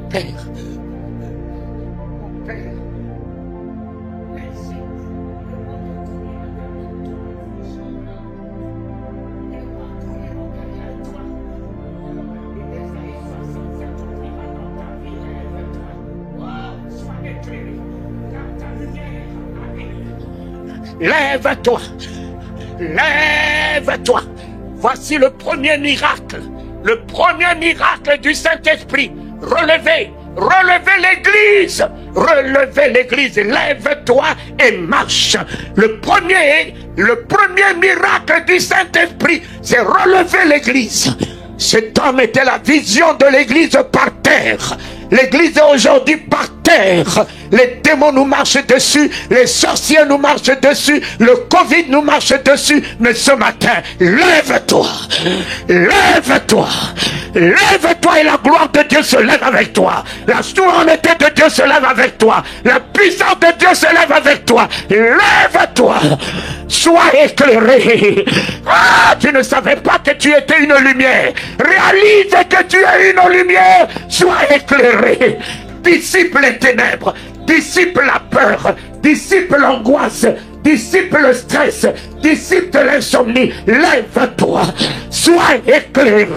Père, mon Père, merci. Lève-toi, lève-toi. Voici le premier miracle du Saint-Esprit. Relevez l'église, lève-toi et marche. Le premier miracle du Saint-Esprit, c'est relever l'église. Cet homme était la vision de l'église par terre. L'église est aujourd'hui par terre. Les démons nous marchent dessus, les sorciers nous marchent dessus, le Covid nous marche dessus. Mais ce matin, lève-toi, lève-toi, lève-toi et la gloire de Dieu se lève avec toi. La souveraineté de Dieu se lève avec toi. La puissance de Dieu se lève avec toi. Lève-toi, sois éclairé. Ah, tu ne savais pas que tu étais une lumière. Réalise que tu es une lumière, sois éclairé. Dissipe les ténèbres. dissipe la peur, dissipe l'angoisse, dissipe le stress, dissipe l'insomnie. Lève-toi, sois éclairé,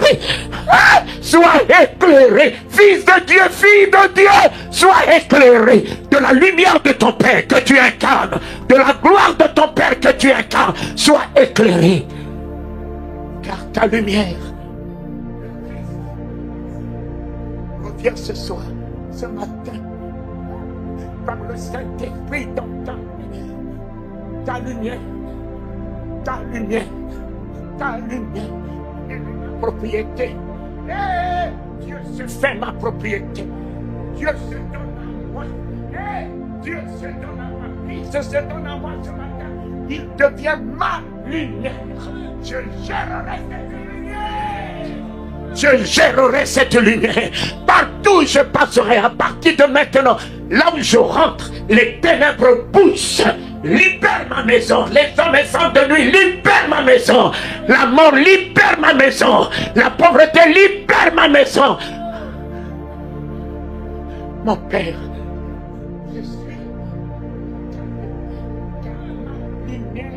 sois éclairé, fils de Dieu, fille de Dieu, sois éclairé de la lumière de ton Père que tu incarnes, de la gloire de ton Père que tu incarnes, sois éclairé, car ta lumière revient ce soir, ce matin, par le Saint-Esprit dans ta lumière, ta lumière, ta lumière est ma propriété. Et Dieu se fait ma propriété. Dieu se donne à moi. Et Dieu se donne à ma vie. Dieu se donne à moi ce matin. Il devient ma lumière. Je gérerai cette lumière. Je gérerai cette lumière. Partout où je passerai à partir de maintenant, là où je rentre, les ténèbres poussent. Libère ma maison. Les hommes et femmes de nuit, libère ma maison. La mort, libère ma maison. La pauvreté, libère ma maison. Mon Père, je suis ta lumière.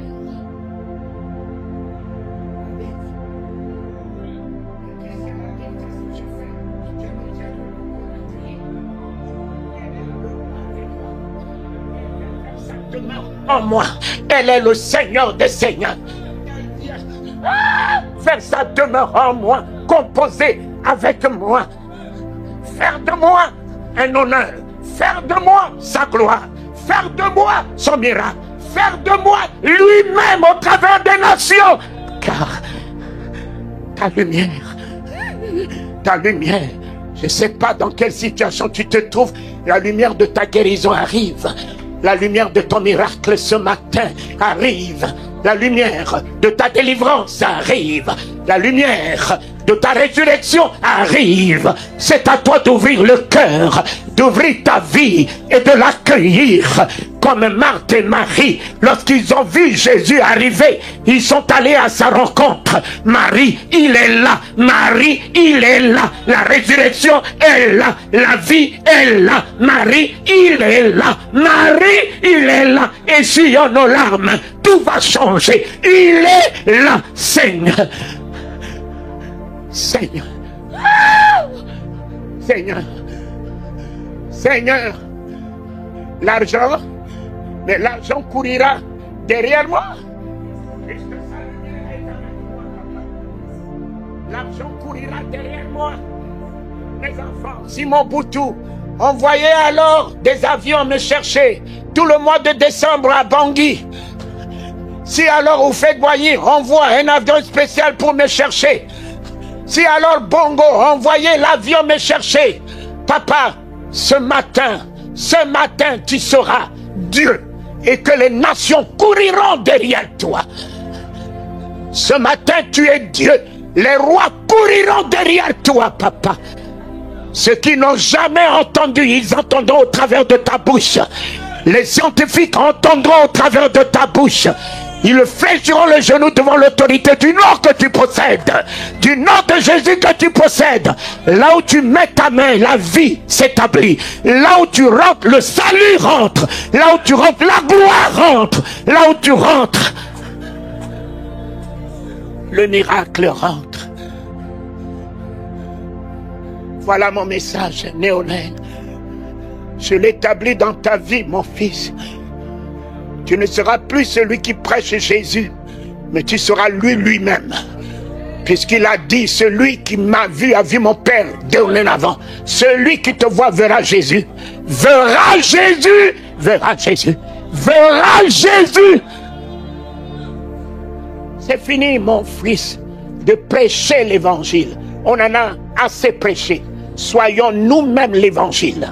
En moi, elle est le Seigneur des Seigneurs. Faire sa demeure en moi, composer avec moi, faire de moi un honneur, faire de moi sa gloire, faire de moi son miracle, faire de moi lui-même au travers des nations. Car ta lumière, je ne sais pas dans quelle situation tu te trouves, la lumière de ta guérison arrive. La lumière de ton miracle ce matin arrive. La lumière de ta délivrance arrive. La lumière de ta résurrection arrive. C'est à toi d'ouvrir le cœur, d'ouvrir ta vie et de l'accueillir. Comme Marthe et Marie, lorsqu'ils ont vu Jésus arriver, ils sont allés à sa rencontre. Marie, il est là. Marie, il est là. La résurrection est là. La vie est là. Marie, il est là. Marie, il est là. Et si on nos larmes, tout va changer. Il est là, Seigneur. Seigneur. Seigneur. Seigneur. L'argent, mais l'argent courira derrière moi. L'argent courira derrière moi. Mes enfants, Simon Boutou, envoyez alors des avions me chercher tout le mois de décembre à Bangui. Si alors vous faites Boyer, envoie un avion spécial pour me chercher. Si alors Bongo, envoyez l'avion me chercher. Papa, ce matin, tu seras Dieu et que les nations couriront derrière toi. Ce matin, tu es Dieu. Les rois couriront derrière toi, papa. Ceux qui n'ont jamais entendu, ils entendront au travers de ta bouche. Les scientifiques entendront au travers de ta bouche. Ils fléchiront le genou devant l'autorité du nom que tu possèdes. Du nom de Jésus que tu possèdes. Là où tu mets ta main, la vie s'établit. Là où tu rentres, le salut rentre. Là où tu rentres, la gloire rentre. Là où tu rentres, le miracle rentre. Voilà mon message, Néolène. Je l'établis dans ta vie, mon fils. Tu ne seras plus celui qui prêche Jésus, mais tu seras lui-même. Puisqu'il a dit, celui qui m'a vu a vu mon Père dorénavant. Celui qui te voit verra Jésus. Verra Jésus. Verra Jésus. Verra Jésus. C'est fini, mon fils, de prêcher l'évangile. On en a assez prêché. Soyons nous-mêmes l'évangile.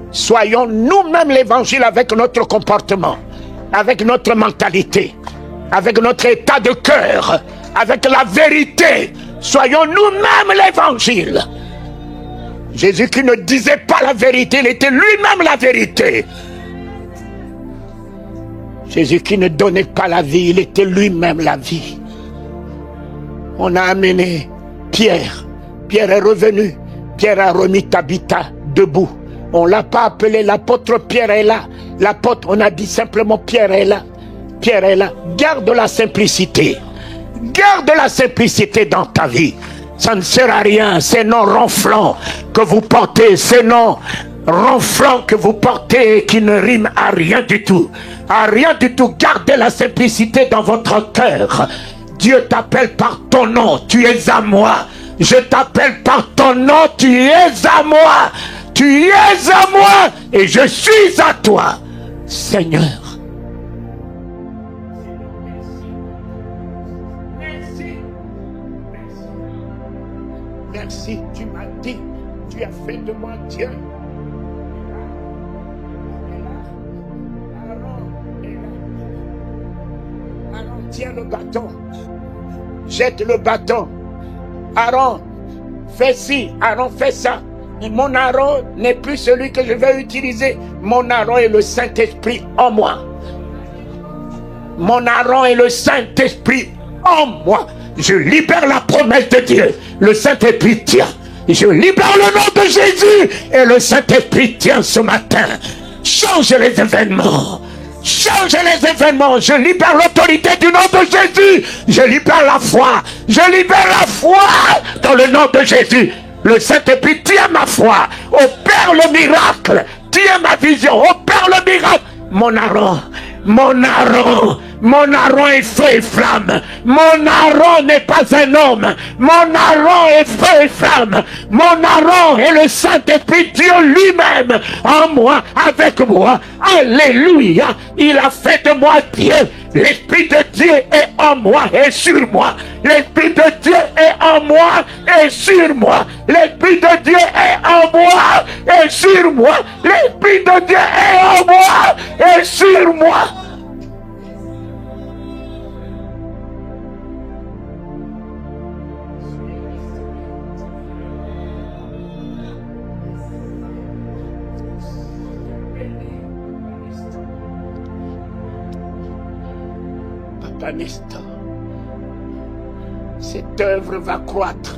Soyons nous-mêmes l'évangile avec notre comportement, avec notre mentalité, avec notre état de cœur, avec la vérité. Soyons nous-mêmes l'évangile. Jésus qui ne disait pas la vérité, il était lui-même la vérité. Jésus qui ne donnait pas la vie, il était lui-même la vie. On a amené Pierre. Pierre est revenu. Pierre a remis Tabitha debout. On ne l'a pas appelé l'apôtre Pierre est là. L'apôtre, on a dit simplement Pierre est là. Pierre est là. Garde la simplicité. Garde la simplicité dans ta vie. Ça ne sert à rien. Ces noms ronflants que vous portez, ces noms ronflants que vous portez qui ne riment à rien du tout. À rien du tout. Gardez la simplicité dans votre cœur. Dieu t'appelle par ton nom. Tu es à moi. Je t'appelle par ton nom. Tu es à moi. Tu es à moi. Et je suis à toi. Seigneur. Merci, tu m'as dit, tu as fait de moi Dieu. Aaron, tiens le bâton. Jette le bâton. Aaron, fais ci. Aaron, fais ça. Et mon Aaron n'est plus celui que je vais utiliser. Mon Aaron est le Saint-Esprit en moi. Mon Aaron est le Saint-Esprit en moi. Je libère la promesse de Dieu. Le Saint-Esprit tient. Je libère le nom de Jésus. Et le Saint-Esprit tient ce matin. Change les événements. Change les événements. Je libère l'autorité du nom de Jésus. Je libère la foi. Je libère la foi dans le nom de Jésus. Le Saint-Esprit tient ma foi. Opère le miracle. Tient ma vision. Opère le miracle. Mon Aaron. Mon Aaron. Mon Aaron est feu et flamme. Mon Aaron n'est pas un homme. Mon Aaron est feu et flamme. Mon Aaron est le Saint-Esprit, Dieu lui-même, en moi, avec moi. Alléluia. Il a fait de moi Dieu. L'Esprit de Dieu est en moi et sur moi. L'Esprit de Dieu est en moi et sur moi. L'Esprit de Dieu est en moi et sur moi. L'Esprit de Dieu est en moi et sur moi. Papa Nestor, cette œuvre va croître.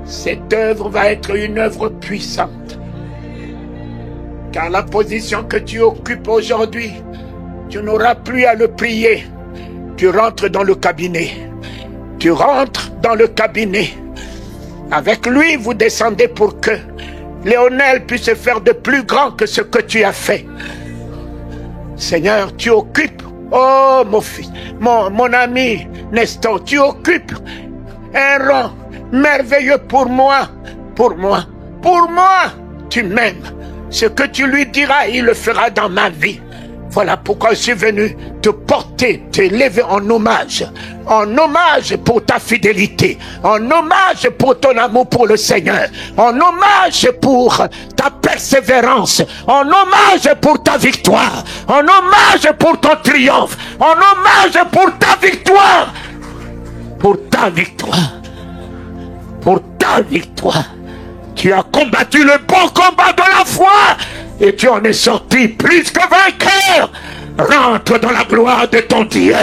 Cette œuvre va être une œuvre puissante. Car la position que tu occupes aujourd'hui, tu n'auras plus à le prier. Tu rentres dans le cabinet. Tu rentres dans le cabinet. Avec lui, vous descendez pour que Léonel puisse faire de plus grand que ce que tu as fait. Seigneur, tu occupes, oh mon fils, mon ami Nestor, tu occupes un rang merveilleux pour moi, pour moi, pour moi. Tu m'aimes. Ce que tu lui diras, il le fera dans ma vie. Voilà pourquoi je suis venu te porter, t'élever en hommage pour ta fidélité, en hommage pour ton amour pour le Seigneur, en hommage pour ta persévérance, en hommage pour ta victoire, en hommage pour ton triomphe, en hommage pour ta victoire, pour ta victoire, pour ta victoire. Tu as combattu le bon combat de la foi et tu en es sorti plus que vainqueur. Rentre dans la gloire de ton Dieu.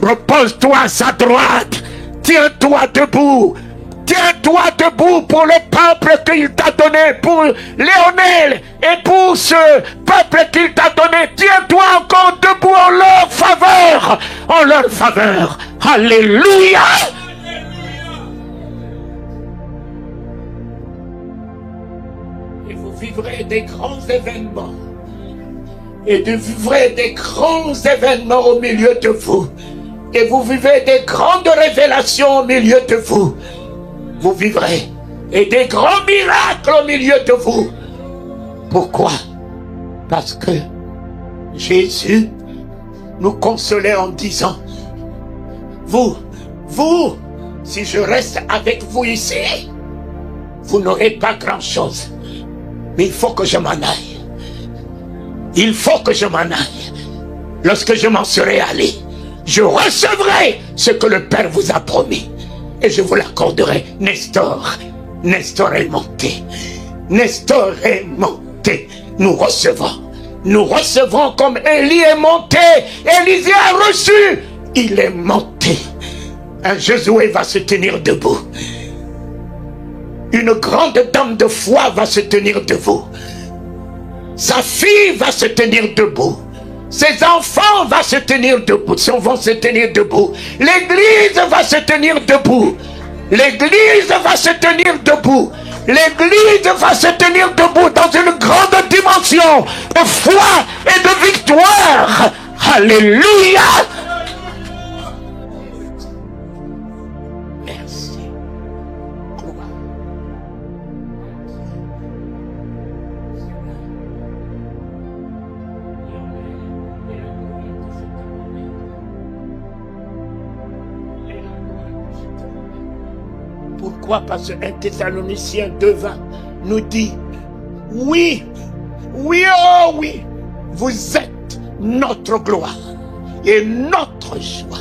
Repose-toi à sa droite. Tiens-toi debout. Tiens-toi debout pour le peuple qu'il t'a donné, pour Léonel et pour ce peuple qu'il t'a donné. Tiens-toi encore debout en leur faveur. En leur faveur. Alléluia. Vivrez des grands événements et vous vivrez des grands événements au milieu de vous et vous vivez des grandes révélations au milieu de vous. Vous vivrez et des grands miracles au milieu de vous. Pourquoi? Parce que Jésus nous consolait en disant, vous, si je reste avec vous ici, vous n'aurez pas grand-chose. Mais il faut que je m'en aille. Il faut que je m'en aille. Lorsque je m'en serai allé, je recevrai ce que le Père vous a promis. Et je vous l'accorderai. Nestor est monté. Nestor est monté. Nous recevons. Nous recevons comme Élie est monté. Élisée a reçu. Il est monté. Un Josué va se tenir debout. Une grande dame de foi va se tenir debout. Sa fille va se tenir debout. Ses enfants vont se tenir debout. L'église va se tenir debout. L'église va se tenir debout. L'église va se tenir debout dans une grande dimension de foi et de victoire. Alléluia. Merci. Gloire. Pourquoi? Parce que 1 Thessaloniciens 2:20 nous dit, oui, oui, oh oui, vous êtes notre gloire et notre joie.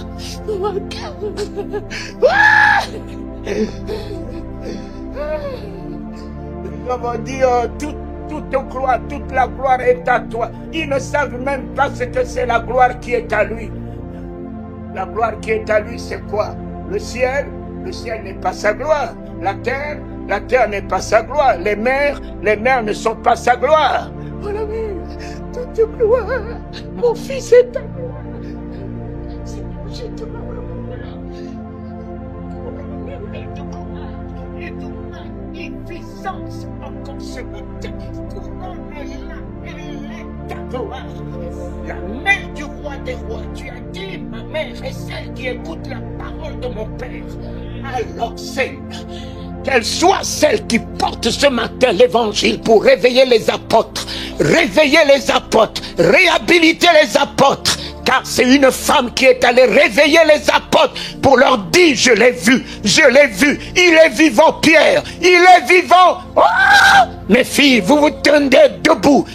Nous avons dit, oh, toute gloire, toute la gloire est à toi. Ils ne savent même pas ce que c'est la gloire qui est à lui. La gloire qui est à lui, c'est quoi? Le ciel n'est pas sa gloire. La terre n'est pas sa gloire. Les mers ne sont pas sa gloire. Voilà, toute gloire. Mon fils est ta gloire. Seigneur, je te et de magnificence encore ce matin. Elle est ta gloire. La mère du roi des rois. Tu as dit, ma mère est celle qui écoute la parole de mon Père. Alors, Seigneur, qu'elle soit celle qui porte ce matin l'évangile pour réveiller les apôtres, réhabiliter les apôtres, car c'est une femme qui est allée réveiller les apôtres pour leur dire, je l'ai vu, il est vivant, Pierre, il est vivant. Oh, mes filles, vous vous tiendrez debout,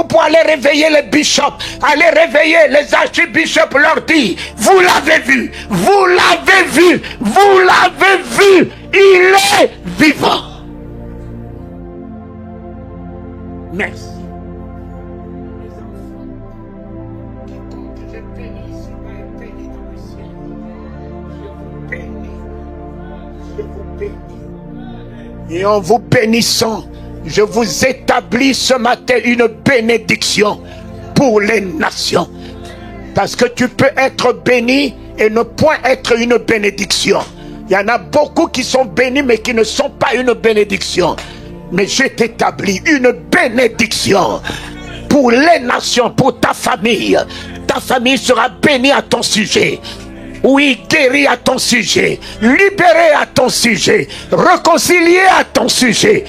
pour aller réveiller les bishops, aller réveiller les archibishops, leur dire, vous l'avez vu, il est vivant. Merci. Et en vous bénissant, je vous établis ce matin une bénédiction pour les nations. Parce que tu peux être béni et ne point être une bénédiction. Il y en a beaucoup qui sont bénis mais qui ne sont pas une bénédiction. Mais je t'établis une bénédiction pour les nations, pour ta famille. Ta famille sera bénie à ton sujet. Oui, guéri à ton sujet, libéré à ton sujet, réconcilié à ton sujet.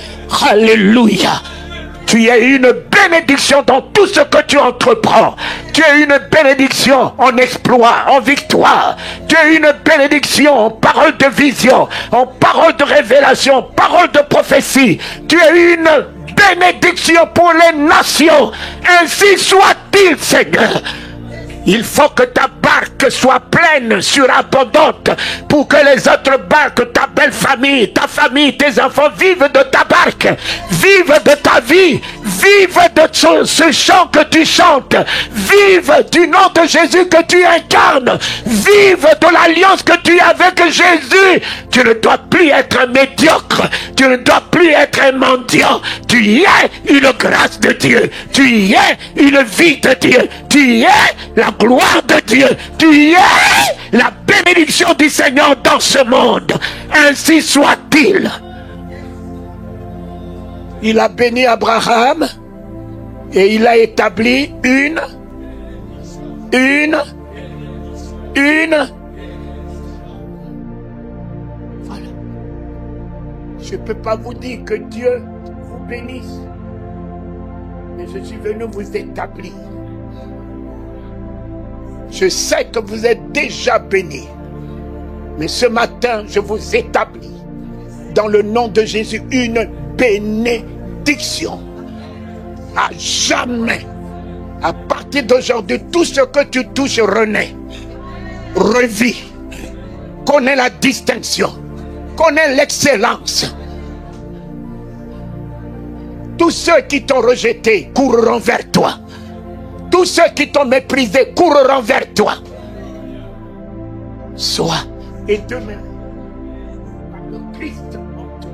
Alléluia. Tu es une bénédiction dans tout ce que tu entreprends. Tu es une bénédiction en exploit, en victoire. Tu es une bénédiction en parole de vision, en parole de révélation, en parole de prophétie. Tu es une bénédiction pour les nations. Ainsi soit-il, Seigneur. Il faut que ta barque soit pleine, surabondante, pour que les autres barques, ta belle famille, ta famille, tes enfants vivent de ta barque, vivent de ta vie, vivent de ce chant que tu chantes, vivent du nom de Jésus que tu incarnes, vivent de l'alliance que tu as avec Jésus. Tu ne dois plus être médiocre, tu ne dois plus être un mendiant, tu y es une grâce de Dieu, tu y es une vie de Dieu, tu y es la gloire de Dieu, tu y es la bénédiction du Seigneur dans ce monde. Ainsi soit-il. Il a béni Abraham et il a établi une. Voilà. Je ne peux pas vous dire que Dieu vous bénisse, mais je suis venu vous établir. Je sais que vous êtes déjà bénis, mais ce matin, je vous établis dans le nom de Jésus une bénédiction. À jamais, à partir d'aujourd'hui, tout ce que tu touches renaît, revit, connaît la distinction, connaît l'excellence. Tous ceux qui t'ont rejeté courront vers toi. Tous ceux qui t'ont méprisé courront vers toi. Sois et demeure par le Christ en toi.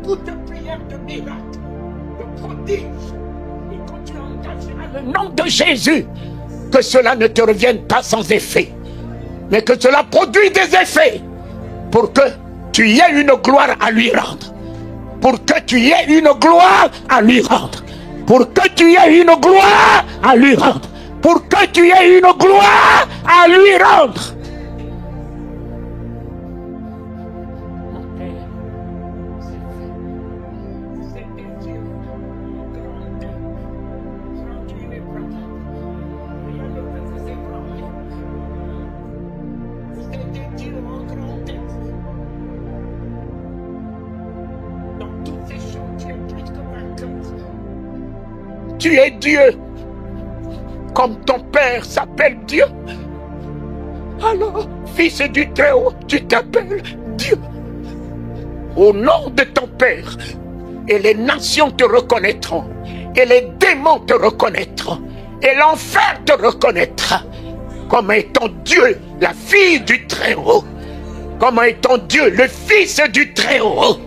toute prière de miracle, de prodige, et quand tu engageras le nom de Jésus, que cela ne te revienne pas sans effet, mais que cela produise des effets pour que tu y aies une gloire à lui rendre. Pour que tu y aies une gloire à lui rendre. Pour que tu y aies une gloire à lui rendre. Pour que tu y aies une gloire à lui rendre. Mon Père, c'est fait. C'était Dieu, grand Dieu, tranquille et protect. Rien ne peut vous ébranler. C'était Dieu en grand Dieu. Dans toutes ces choses, tu es plus que vainqueur. Tu es Dieu. Comme ton Père s'appelle Dieu, alors, Fils du Très-Haut, tu t'appelles Dieu. Au nom de ton Père, et les nations te reconnaîtront, et les démons te reconnaîtront, et l'enfer te reconnaîtra, comme étant Dieu, la fille du Très-Haut, comme étant Dieu, le Fils du Très-Haut.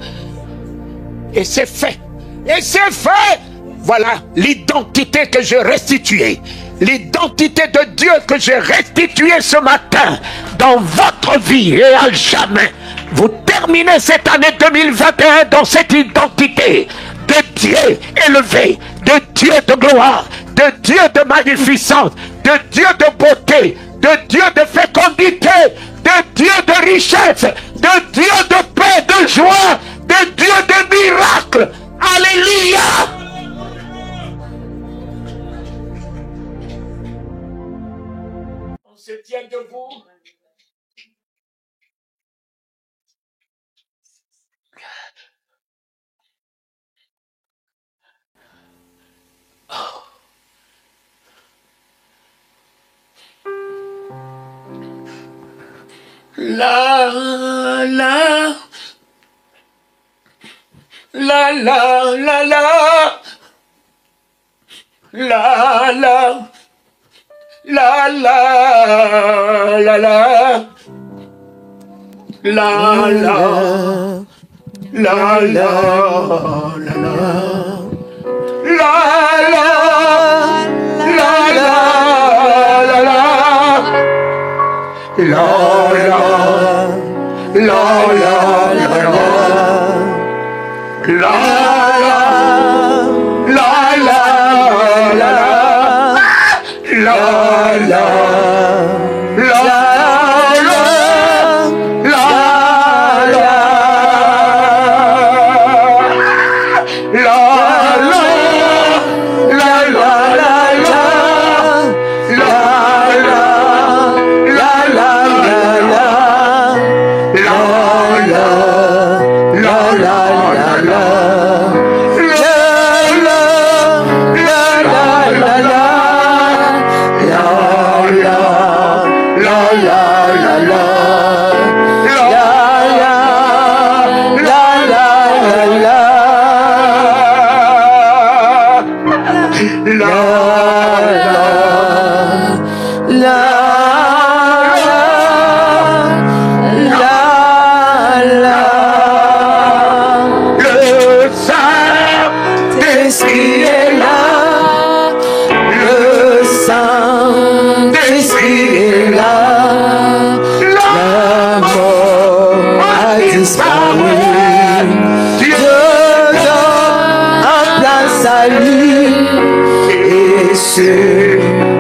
Et c'est fait. Et c'est fait. Voilà l'identité que j'ai restituée. L'identité de Dieu que j'ai restituée ce matin dans votre vie et à jamais. Vous terminez cette année 2021 dans cette identité de Dieu élevé, de Dieu de gloire, de Dieu de magnificence, de Dieu de beauté, de Dieu de fécondité, de Dieu de richesse, de Dieu de paix, de joie, de Dieu de miracles. Alléluia! On se tient debout. La la la la la la la la la la la la la la la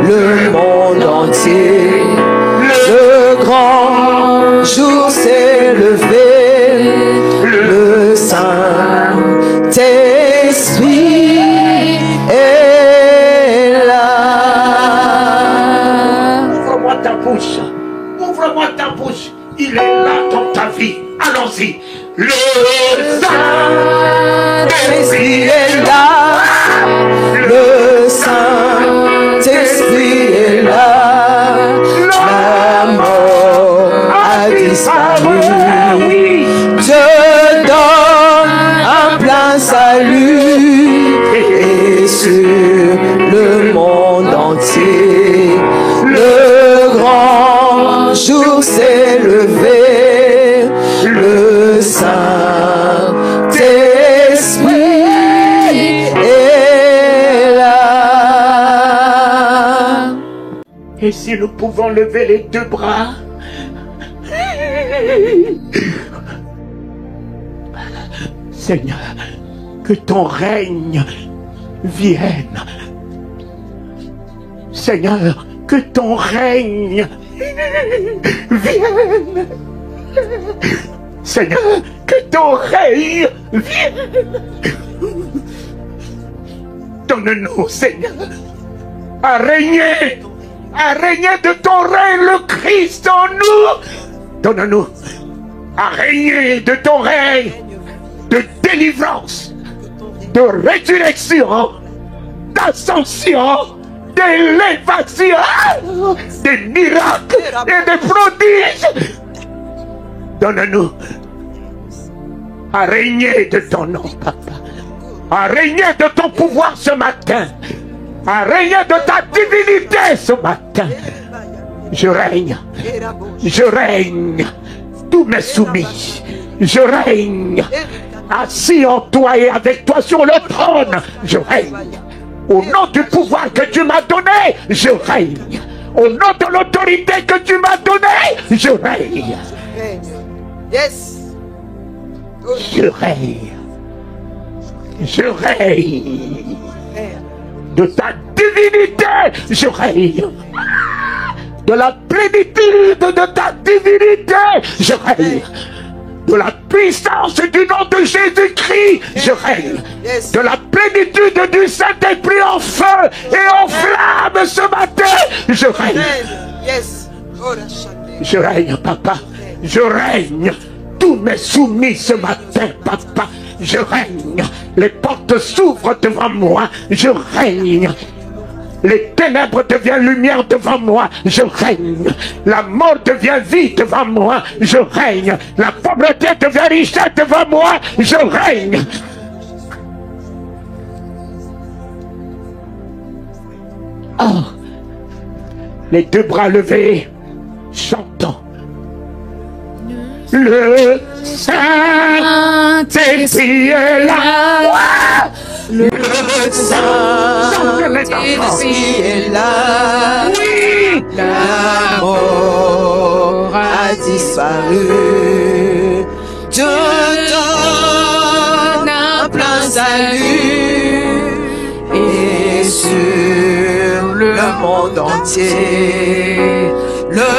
Le monde entier, le grand jour s'est levé, le Saint-Esprit est là. Ouvre-moi ta bouche, ouvre-moi ta bouche, il est là dans ta vie, allons-y. Le Saint-Esprit est là, le Saint-Esprit est là, la mort a disparu, Dieu donne un plein salut, et sur le monde entier, le grand jour s'est levé, le Saint-Esprit Et si nous pouvons lever les deux bras, Seigneur, que ton règne vienne. Seigneur, que ton règne vienne. Seigneur, que ton règne vienne. Donne-nous, Seigneur, à régner de ton règne le Christ en nous. Donne-nous à régner de ton règne de délivrance, de résurrection, d'ascension, d'élévation, des miracles et des prodiges. Donne-nous à régner de ton nom, Papa, à régner de ton pouvoir ce matin, à régner de ta divinité ce matin. Je règne, tous mes soumis, je règne, assis en toi et avec toi sur le trône, je règne. Au nom du pouvoir que tu m'as donné, je règne. Au nom de l'autorité que tu m'as donnée, je règne. Yes. Je règne. Je règne. De ta divinité, je règne. De la plénitude de ta divinité, je règne. De la puissance du nom de Jésus-Christ, je règne. De la plénitude du Saint-Esprit en feu et en flamme ce matin, je règne. Je règne, Papa. Je règne. Tous mes soumis ce matin, Papa. Je règne. Les portes s'ouvrent devant moi. Je règne. Les ténèbres deviennent lumière devant moi, je règne. La mort devient vie devant moi, je règne. La pauvreté devient richesse devant moi, je règne. Oh, les deux bras levés, chantons. Le Saint-Esprit est là. Le Saint-Esprit est là. Oui. La mort a disparu. Dieu donne un plein salut. Et sur le monde entier, le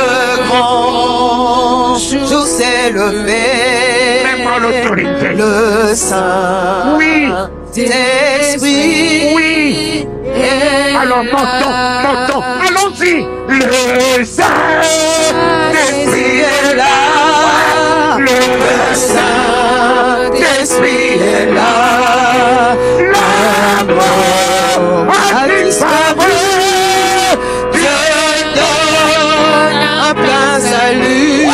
grand jour s'est levé. Même l'autorité. Le Saint. Oui. Esprit. Oui. Alors montons, allons-y. Le Saint-Esprit est là. Le Saint-Esprit est là. La mort a disparu. Dieu donne un plein salut.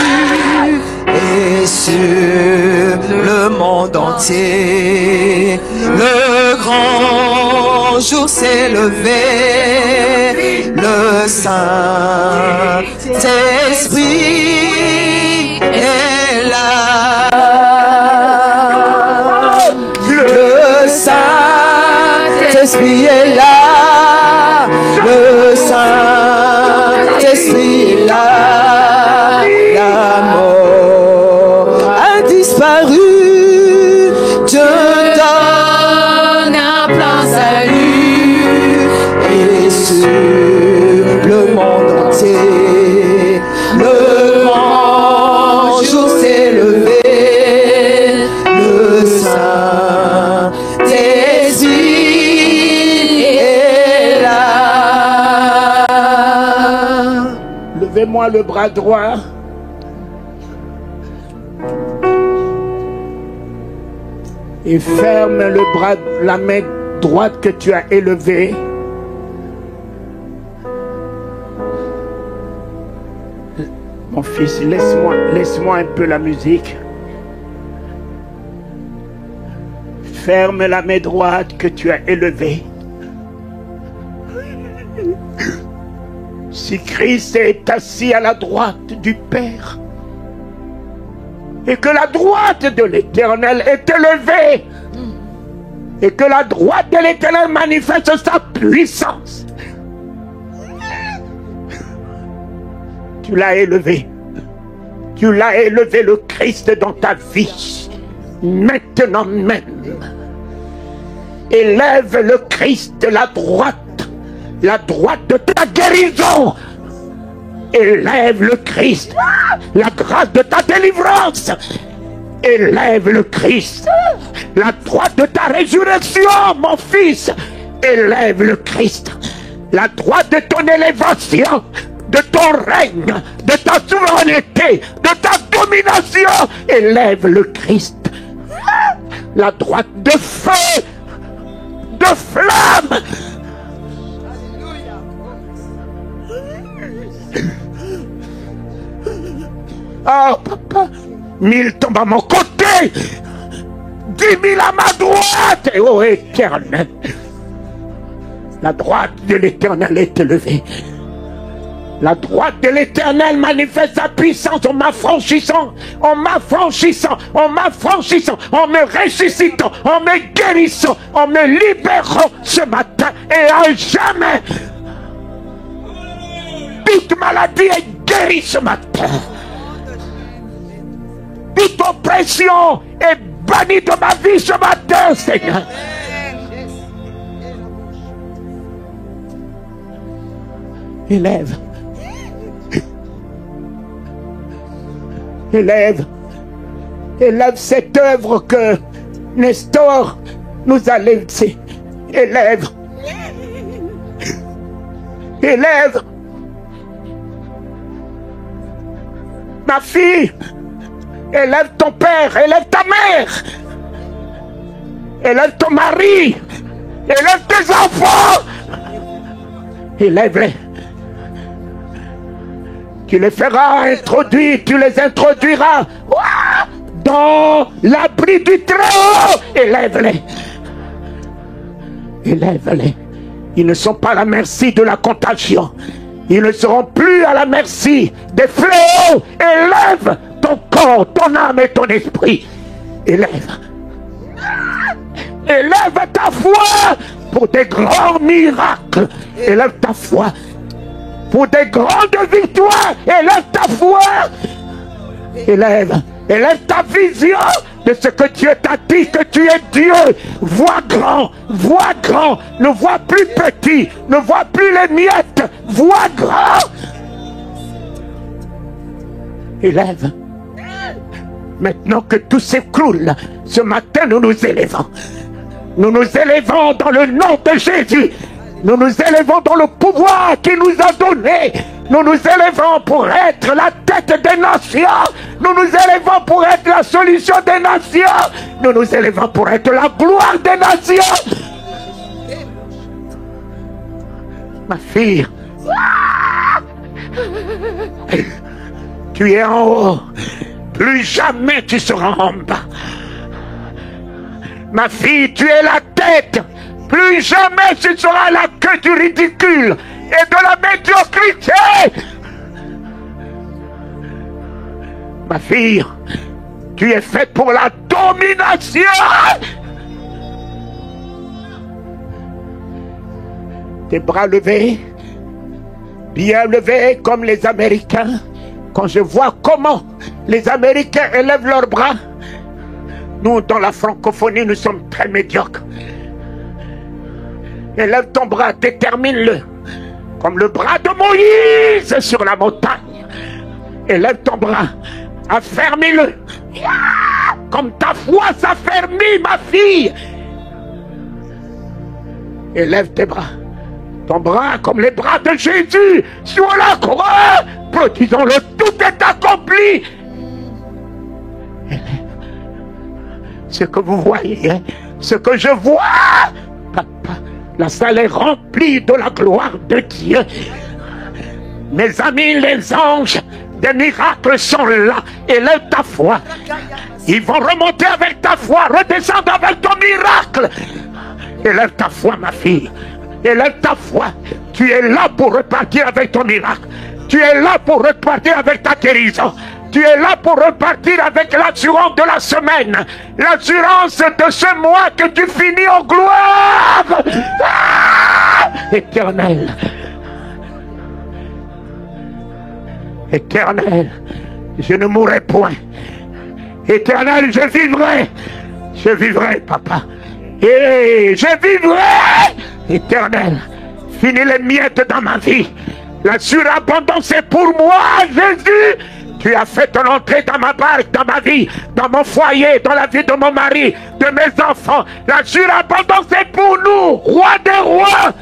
Et sur le monde entier, le grand jour s'est levé. Le Saint-Esprit est là. Le Saint-Esprit est là. Le Saint-Esprit est là. La mort a disparu. Dieu donne un plein salut. Et sur le monde entier, le grand jour s'est levé. Le Saint-Esprit est là. Levez-moi le bras droit. Et ferme la main droite que tu as élevée. Mon fils, laisse-moi un peu la musique. Ferme la main droite que tu as élevée. Si Christ est assis à la droite du Père, et que la droite de l'Éternel est élevée, et que la droite de l'Éternel manifeste sa puissance, Tu l'as élevé. Tu l'as élevé, le Christ, dans ta vie. Maintenant même. Élève le Christ, la droite de ta guérison. Élève le Christ, la grâce de ta délivrance. Élève le Christ, la droite de ta résurrection, mon fils. Élève le Christ, la droite de ton élévation, de ton règne, de ta souveraineté, de ta domination. Élève le Christ, la droite de feu, de flamme. Oh papa, 1000 tombent à mon côté, 10 000 à ma droite. Et oh éternel, la droite de l'éternel est élevée. La droite de l'éternel manifeste sa puissance en m'affranchissant, en m'affranchissant, en m'affranchissant, en me ressuscitant, en me guérissant, en me libérant ce matin et à jamais. Toute maladie est guérie ce matin. Toute oppression est bannie de ma vie ce matin, Seigneur. Élève. Élève. Élève cette œuvre que Nestor nous a laissée. Élève. Élève. Ma fille. Élève ton père. Élève ta mère. Élève ton mari. Élève tes enfants. Élève-les. Tu les feras introduire, tu les introduiras dans l'abri du Très-Haut. Élève-les. Élève-les. Ils ne sont pas à la merci de la contagion. Ils ne seront plus à la merci des fléaux. Élève ton corps, ton âme et ton esprit. Élève. Élève ta foi pour des grands miracles. Élève ta foi pour des grandes victoires. Élève ta foi. Élève ta vision de ce que Dieu t'a dit, que tu es Dieu. Vois grand, ne vois plus petit, ne vois plus les miettes, vois grand. Élève. Maintenant que tout s'écroule, ce matin nous nous élevons. Nous nous élevons dans le nom de Jésus. Nous nous élevons dans le pouvoir qu'il nous a donné. Nous nous élevons pour être la tête des nations. Nous nous élevons pour être la solution des nations. Nous nous élevons pour être la gloire des nations. Ma fille, tu es en haut. Plus jamais tu seras en bas. Ma fille, tu es la tête. Plus jamais tu seras la queue du ridicule et de la médiocrité. Ma fille, tu es faite pour la domination. Tes bras levés, bien levés comme les Américains. Quand je vois comment les Américains élèvent leurs bras, nous, dans la francophonie, nous sommes très médiocres. Élève ton bras, détermine-le. Comme le bras de Moïse sur la montagne. Élève ton bras, affermis-le. Comme ta foi s'affermit, ma fille. Élève tes bras. Ton bras comme les bras de Jésus sur la croix. Produisons-le, tout est accompli. Élève. Ce que vous voyez, hein, ce que je vois, papa, la salle est remplie de la gloire de Dieu. Mes amis, les anges, des miracles sont là. Élève ta foi. Ils vont remonter avec ta foi, redescendre avec ton miracle. Élève ta foi, ma fille. Élève ta foi. Tu es là pour repartir avec ton miracle. Tu es là pour repartir avec ta guérison. Tu es là pour repartir avec l'assurance de la semaine. L'assurance de ce mois que tu finis en gloire. Éternel. Éternel, je ne mourrai point. Éternel, je vivrai. Je vivrai, papa. Et je vivrai. Éternel, finis les miettes dans ma vie. La surabondance est pour moi, Jésus. Tu as fait ton entrée dans ma barque, dans ma vie, dans mon foyer, dans la vie de mon mari, de mes enfants. La surabondance est pour nous, roi des rois.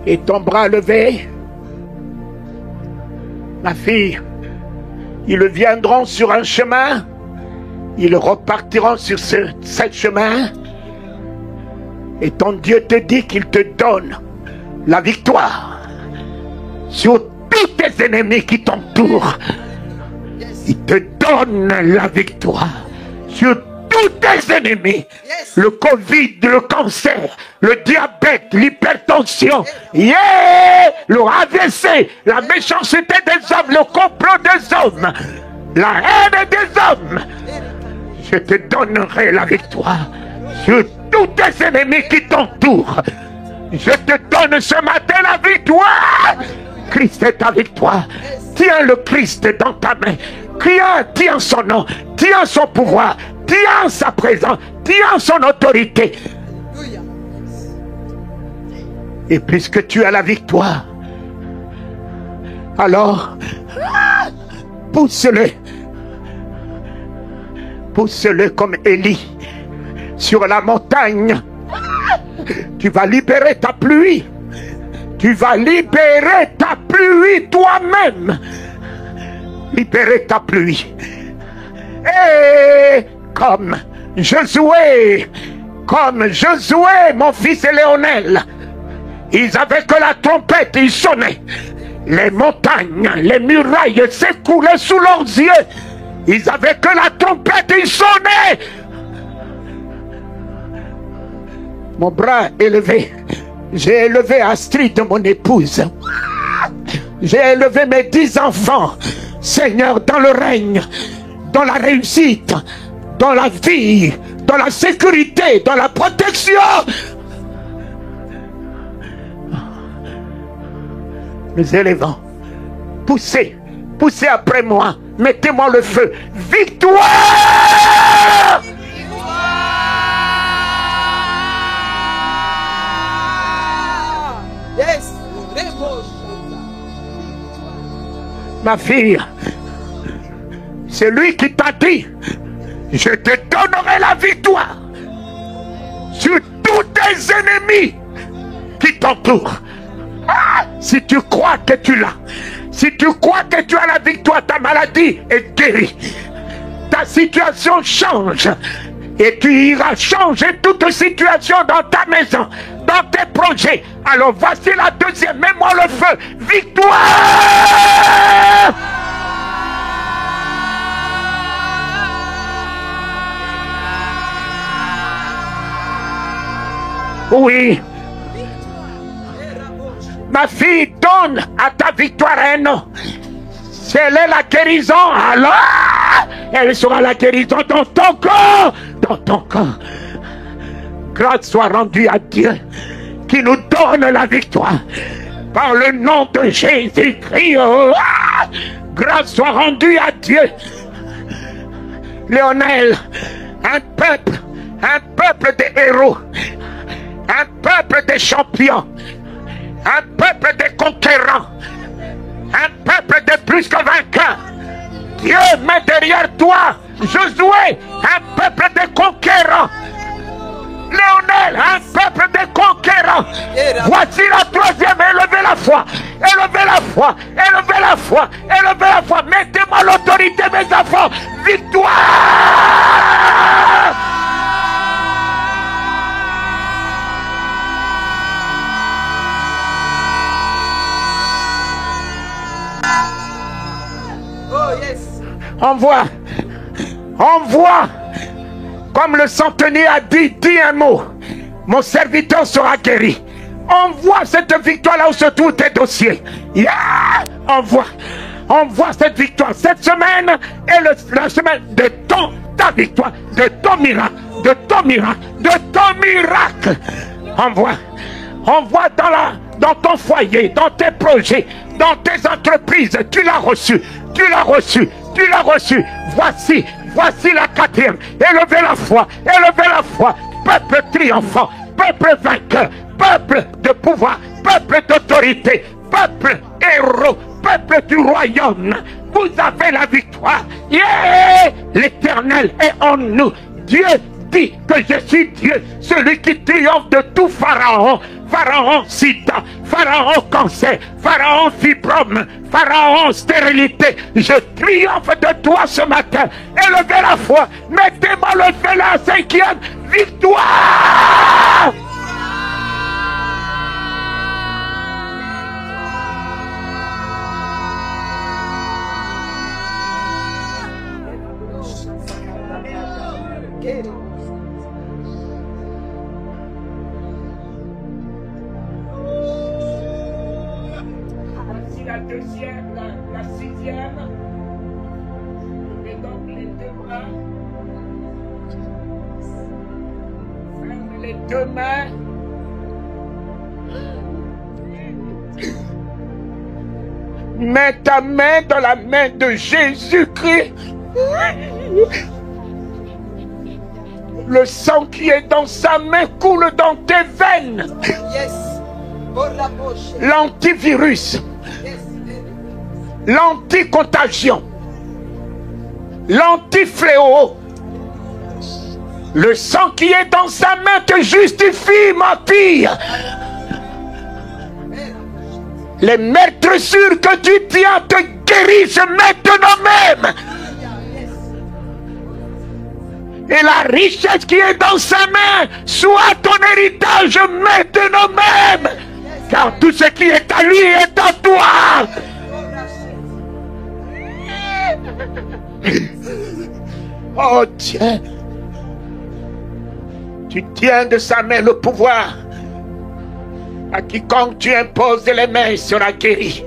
Et ton bras levé, ma fille, ils viendront sur un chemin, ils repartiront sur ce chemin, et ton Dieu te dit qu'il te donne la victoire sur tous tes ennemis qui t'entourent. Il te donne la victoire sur tous tes ennemis. Le Covid, le cancer, le diabète, l'hypertension, le AVC, la méchanceté des hommes, le complot des hommes, la haine des hommes. Je te donnerai la victoire sur tous tes ennemis qui t'entourent. Je te donne ce matin la victoire. Christ est ta victoire. Tiens le Christ dans ta main. Tiens son nom. Tiens son pouvoir. Tiens sa présence. Tiens son autorité. Et puisque tu as la victoire, alors pousse-le. Pousse-le comme Élie sur la montagne. Tu vas libérer ta pluie. Tu vas libérer ta pluie toi-même. Libérer ta pluie. Et comme Josué, mon fils et Léonel, ils avaient que la trompette, ils sonnaient. Les montagnes, les murailles s'écoulaient sous leurs yeux. Ils avaient que la trompette, ils sonnaient. Mon bras élevé, j'ai élevé Astrid, mon épouse. J'ai élevé mes 10 enfants, Seigneur, dans le règne, dans la réussite, dans la vie, dans la sécurité, dans la protection. Nous élevons. Poussez, poussez après moi. Mettez-moi le feu. Victoire! Ma fille, c'est lui qui t'a dit, je te donnerai la victoire sur tous tes ennemis qui t'entourent. Si tu crois que tu l'as, si tu crois que tu as la victoire, ta maladie est guérie. Ta situation change. Et tu iras changer toute situation dans ta maison, dans tes projets. Alors voici la deuxième. Mets-moi le feu. Victoire! Oui. Ma fille, donne à ta victoire un nom. Si elle est la guérison, alors elle sera la guérison dans ton corps. Dans ton corps. Grâce soit rendue à Dieu qui nous donne la victoire. Par le nom de Jésus-Christ. Grâce soit rendue à Dieu. Léonel, un peuple de héros. Un peuple de champions. Un peuple de conquérants. Un peuple de plus que vainqueurs. Dieu met derrière toi, Josué, un peuple de conquérants. Léonel, un peuple de conquérants. Voici la troisième. Élevez la foi. Élevez la foi. Élevez la foi. Élevez la foi. Mettez-moi l'autorité, mes enfants. Victoire! Envoie, comme le centenier a dit, dis un mot, mon serviteur sera guéri. Envoie cette victoire là où se trouvent tes dossiers. Envoie cette victoire. Cette semaine est la semaine de ta victoire, de ton miracle, de ton miracle, de ton miracle. envoie dans ton foyer, dans tes projets, dans tes entreprises. Tu l'as reçu, tu l'as reçu, tu l'as reçu. Voici la quatrième. Élevez la foi, peuple triomphant, peuple vainqueur, peuple de pouvoir, peuple d'autorité, peuple héros, peuple du royaume. Vous avez la victoire. Yeah! L'Éternel est en nous. Dieu dit que je suis Dieu, celui qui triomphe de tout Pharaon. Pharaon sida, Pharaon cancer, Pharaon fibrome, Pharaon stérilité. Je triomphe de toi ce matin. Élevez la foi. Mettez-moi le feu la cinquième victoire. Voici la deuxième, la sixième. Et donc les deux bras. Ferme les deux mains. Mets ta main dans la main de Jésus-Christ. Le sang qui est dans sa main coule dans tes veines. L'antivirus, l'anticontagion, l'antifléau. Le sang qui est dans sa main te justifie, ma fille. Les meurtrissures que tu tiens te guérissent maintenant même. Et la richesse qui est dans sa main soit ton héritage maintenant même. Car tout ce qui est à lui est à toi. Oh Dieu. Tu tiens de sa main le pouvoir. À quiconque tu imposes les mains sera guéri.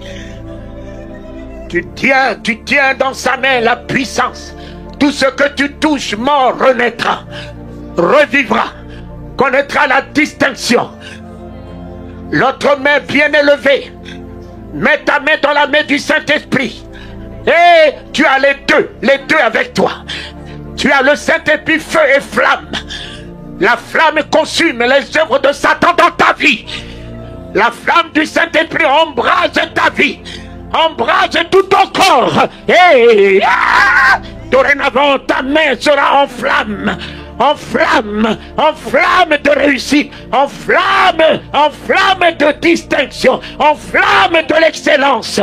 Tu tiens dans sa main la puissance. Tout ce que tu touches, mort, renaîtra, revivra, connaîtra la distinction. L'autre main bien élevée, mets ta main dans la main du Saint-Esprit. Et tu as les deux avec toi. Tu as le Saint-Esprit, feu et flamme. La flamme consume les œuvres de Satan dans ta vie. La flamme du Saint-Esprit embrase ta vie, embrase tout ton corps. Et dorénavant, ta main sera en flamme, en flamme, en flamme de réussite, en flamme de distinction, en flamme de l'excellence.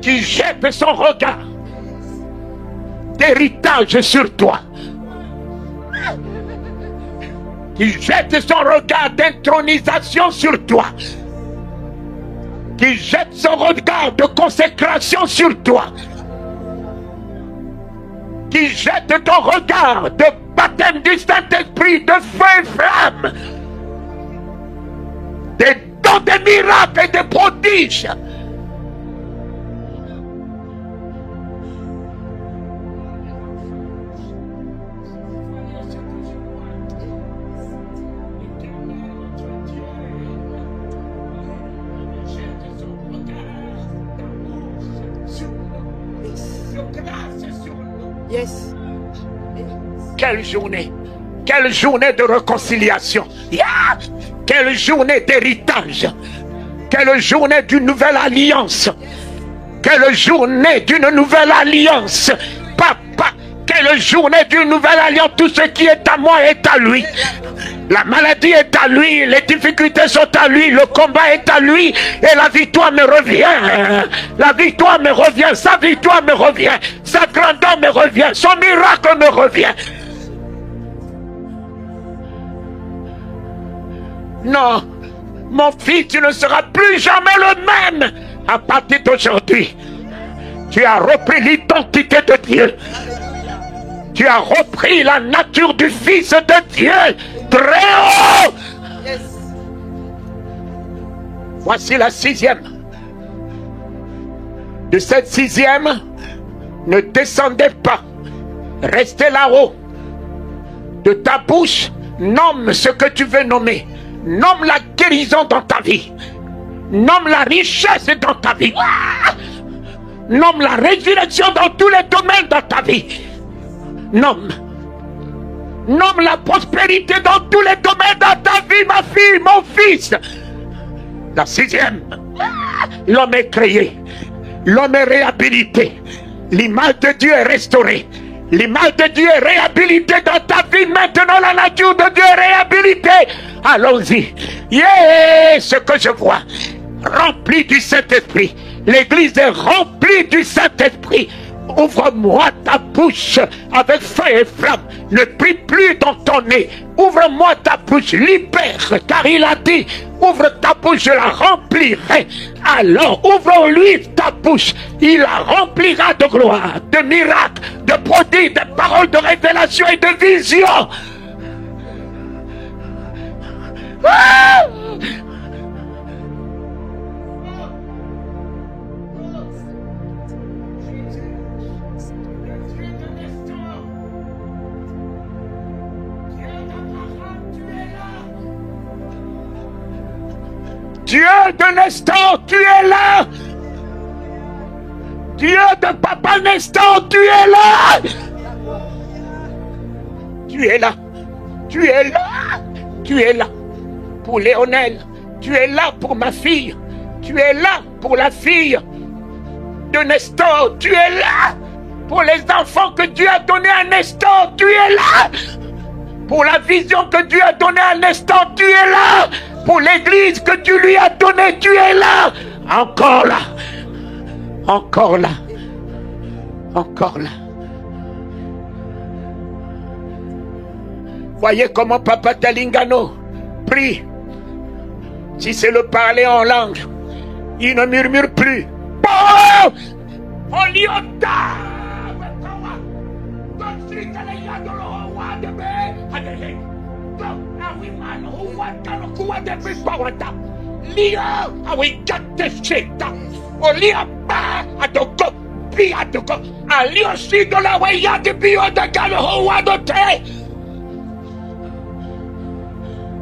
Qui jette son regard d'héritage sur toi, qui jette son regard d'intronisation sur toi, qui jette son regard de consécration sur toi, qui jette ton regard de baptême du Saint-Esprit, de feu et flamme, des dons, des miracles et des prodiges. Yes. Quelle journée de réconciliation. Yeah! Quelle journée d'héritage. Quelle journée d'une nouvelle alliance. Quelle journée d'une nouvelle alliance. Papa, quelle journée d'une nouvelle alliance. Tout ce qui est à moi est à lui. La maladie est à lui, les difficultés sont à lui, le combat est à lui et la victoire me revient. La victoire me revient, sa victoire me revient, sa grandeur me revient, son miracle me revient. Non, mon fils, tu ne seras plus jamais le même à partir d'aujourd'hui. Tu as repris l'identité de Dieu. Tu as repris la nature du Fils de Dieu très haut. Voici la 6e. De cette 6e, ne descendez pas. Restez là-haut. De ta bouche, nomme ce que tu veux nommer. Nomme la guérison dans ta vie. Nomme la richesse dans ta vie. Nomme la résurrection dans tous les domaines de ta vie. Nomme la prospérité dans tous les domaines de ta vie, ma fille, mon fils. La 6e, l'homme est créé. L'homme est réhabilité. L'image de Dieu est restaurée. L'image de Dieu est réhabilitée dans ta vie. Maintenant, la nature de Dieu est réhabilitée. Allons-y. Yeah, ce que je vois, rempli du Saint-Esprit. L'église est remplie du Saint-Esprit. Ouvre-moi ta bouche avec feu et flamme. Ne prie plus dans ton nez. Ouvre-moi ta bouche, libère, car il a dit, ouvre ta bouche, je la remplirai. Alors, ouvre-lui ta bouche, il la remplira de gloire, de miracles, de prodiges, de paroles de révélation et de vision. Ah! Dieu de Nestor, tu es là. Dieu de Papa Nestor, tu es là. Tu es là. Tu es là. Tu es là pour Léonel. Tu es là pour ma fille. Tu es là pour la fille de Nestor. Tu es là pour les enfants que Dieu a donnés à Nestor. Tu es là pour la vision que Dieu a donnée à Nestor. Tu es là pour l'église que tu lui as donnée. Tu es là. Encore là. Encore là. Encore là. Voyez comment Papa Talingano prie. Si c'est le parler en langue, il ne murmure plus. Oh!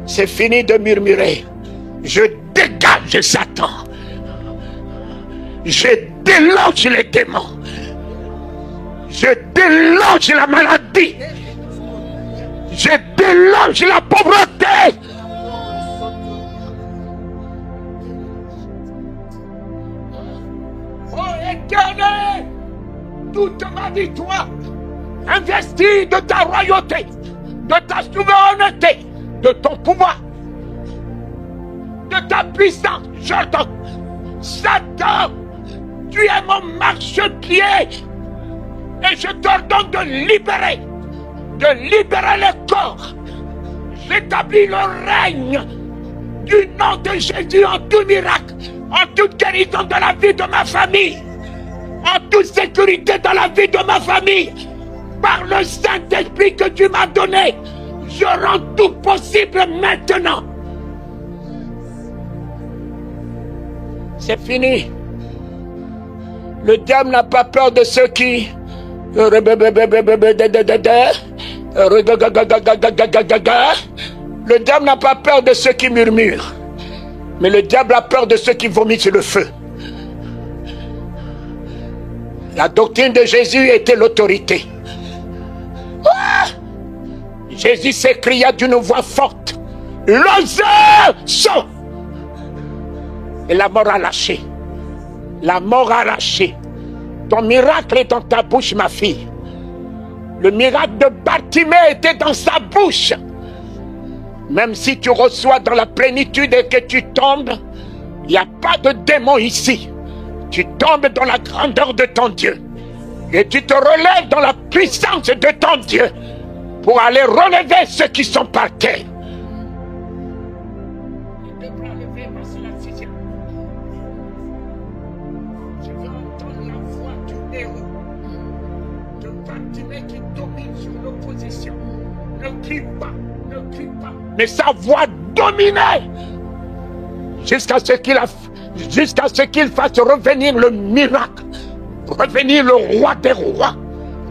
C'est fini de murmurer. Je dégage Satan. Je déloge les démons. Je déloge la maladie. Je déloge la pauvreté. Oh Éternel, toute ma victoire, investis de ta royauté, de ta souveraineté, de ton pouvoir, de ta puissance, j'entends. Satan, tu es mon marchepied et je t'ordonne de libérer les corps. J'établis le règne du nom de Jésus en tout miracle, en toute guérison de la vie de ma famille, en toute sécurité dans la vie de ma famille. Par le Saint-Esprit que tu m'as donné, je rends tout possible maintenant. C'est fini. Le diable n'a pas peur de ceux qui... Le diable n'a pas peur de ceux qui murmurent. Mais le diable a peur de ceux qui vomissent le feu. La doctrine de Jésus était l'autorité. Jésus s'écria d'une voix forte: Lazare, sors! Et la mort a lâché. La mort a lâché. Ton miracle est dans ta bouche, ma fille. Le miracle de Bartimée était dans sa bouche. Même si tu reçois dans la plénitude et que tu tombes, il n'y a pas de démon ici. Tu tombes dans la grandeur de ton Dieu. Et tu te relèves dans la puissance de ton Dieu pour aller relever ceux qui sont par terre. de Bartimée qui domine sur l'opposition. Ne crie pas, ne crie pas. Mais sa voix dominait jusqu'à ce qu'il fasse revenir le miracle, revenir le roi des rois,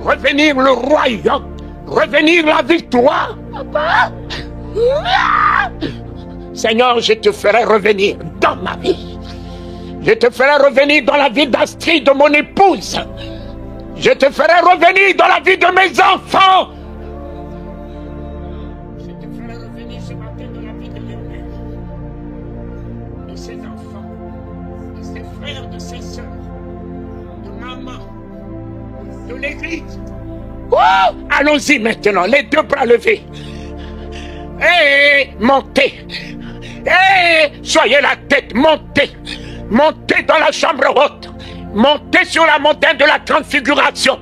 revenir le royaume, revenir la victoire. Seigneur, je te ferai revenir dans ma vie. Je te ferai revenir dans la vie d'Astrid, de mon épouse. Je te ferai revenir dans la vie de mes enfants. Je te ferai revenir ce matin dans la vie de Léonel, de ses enfants, de ses frères, de ses soeurs, de maman, de l'église. Oh, allons-y maintenant, les deux bras levés. Et montez. Et soyez la tête, montez. Montez dans la chambre haute. Montez sur la montagne de la transfiguration.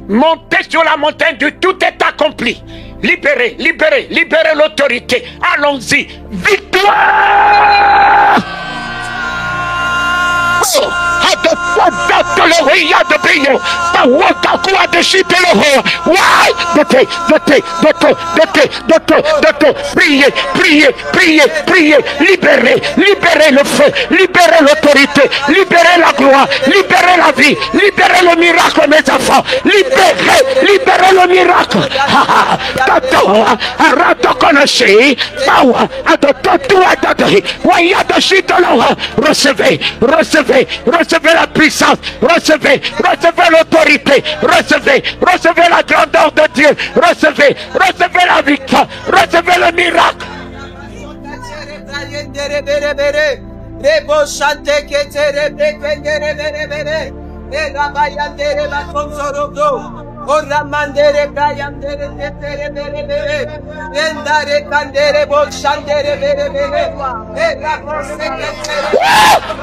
Montez sur la montagne du tout est accompli. Libérez, libérez, libérez l'autorité. Allons-y. Victoire! Priez, priez, priez, priez, libérez, libérez le feu, libérez l'autorité, libérez la gloire, libérez la vie, libérez le miracle, mes enfants, libérez, libérez le miracle. Recevez, recevez, recevez la puissance, recevez, recevez l'autorité, recevez, recevez la grandeur de Dieu, recevez, recevez la victoire, recevez le miracle. Oramandere Brayandere Tere Bere Bere Endare Kandere Bolshandere Bere Bere Era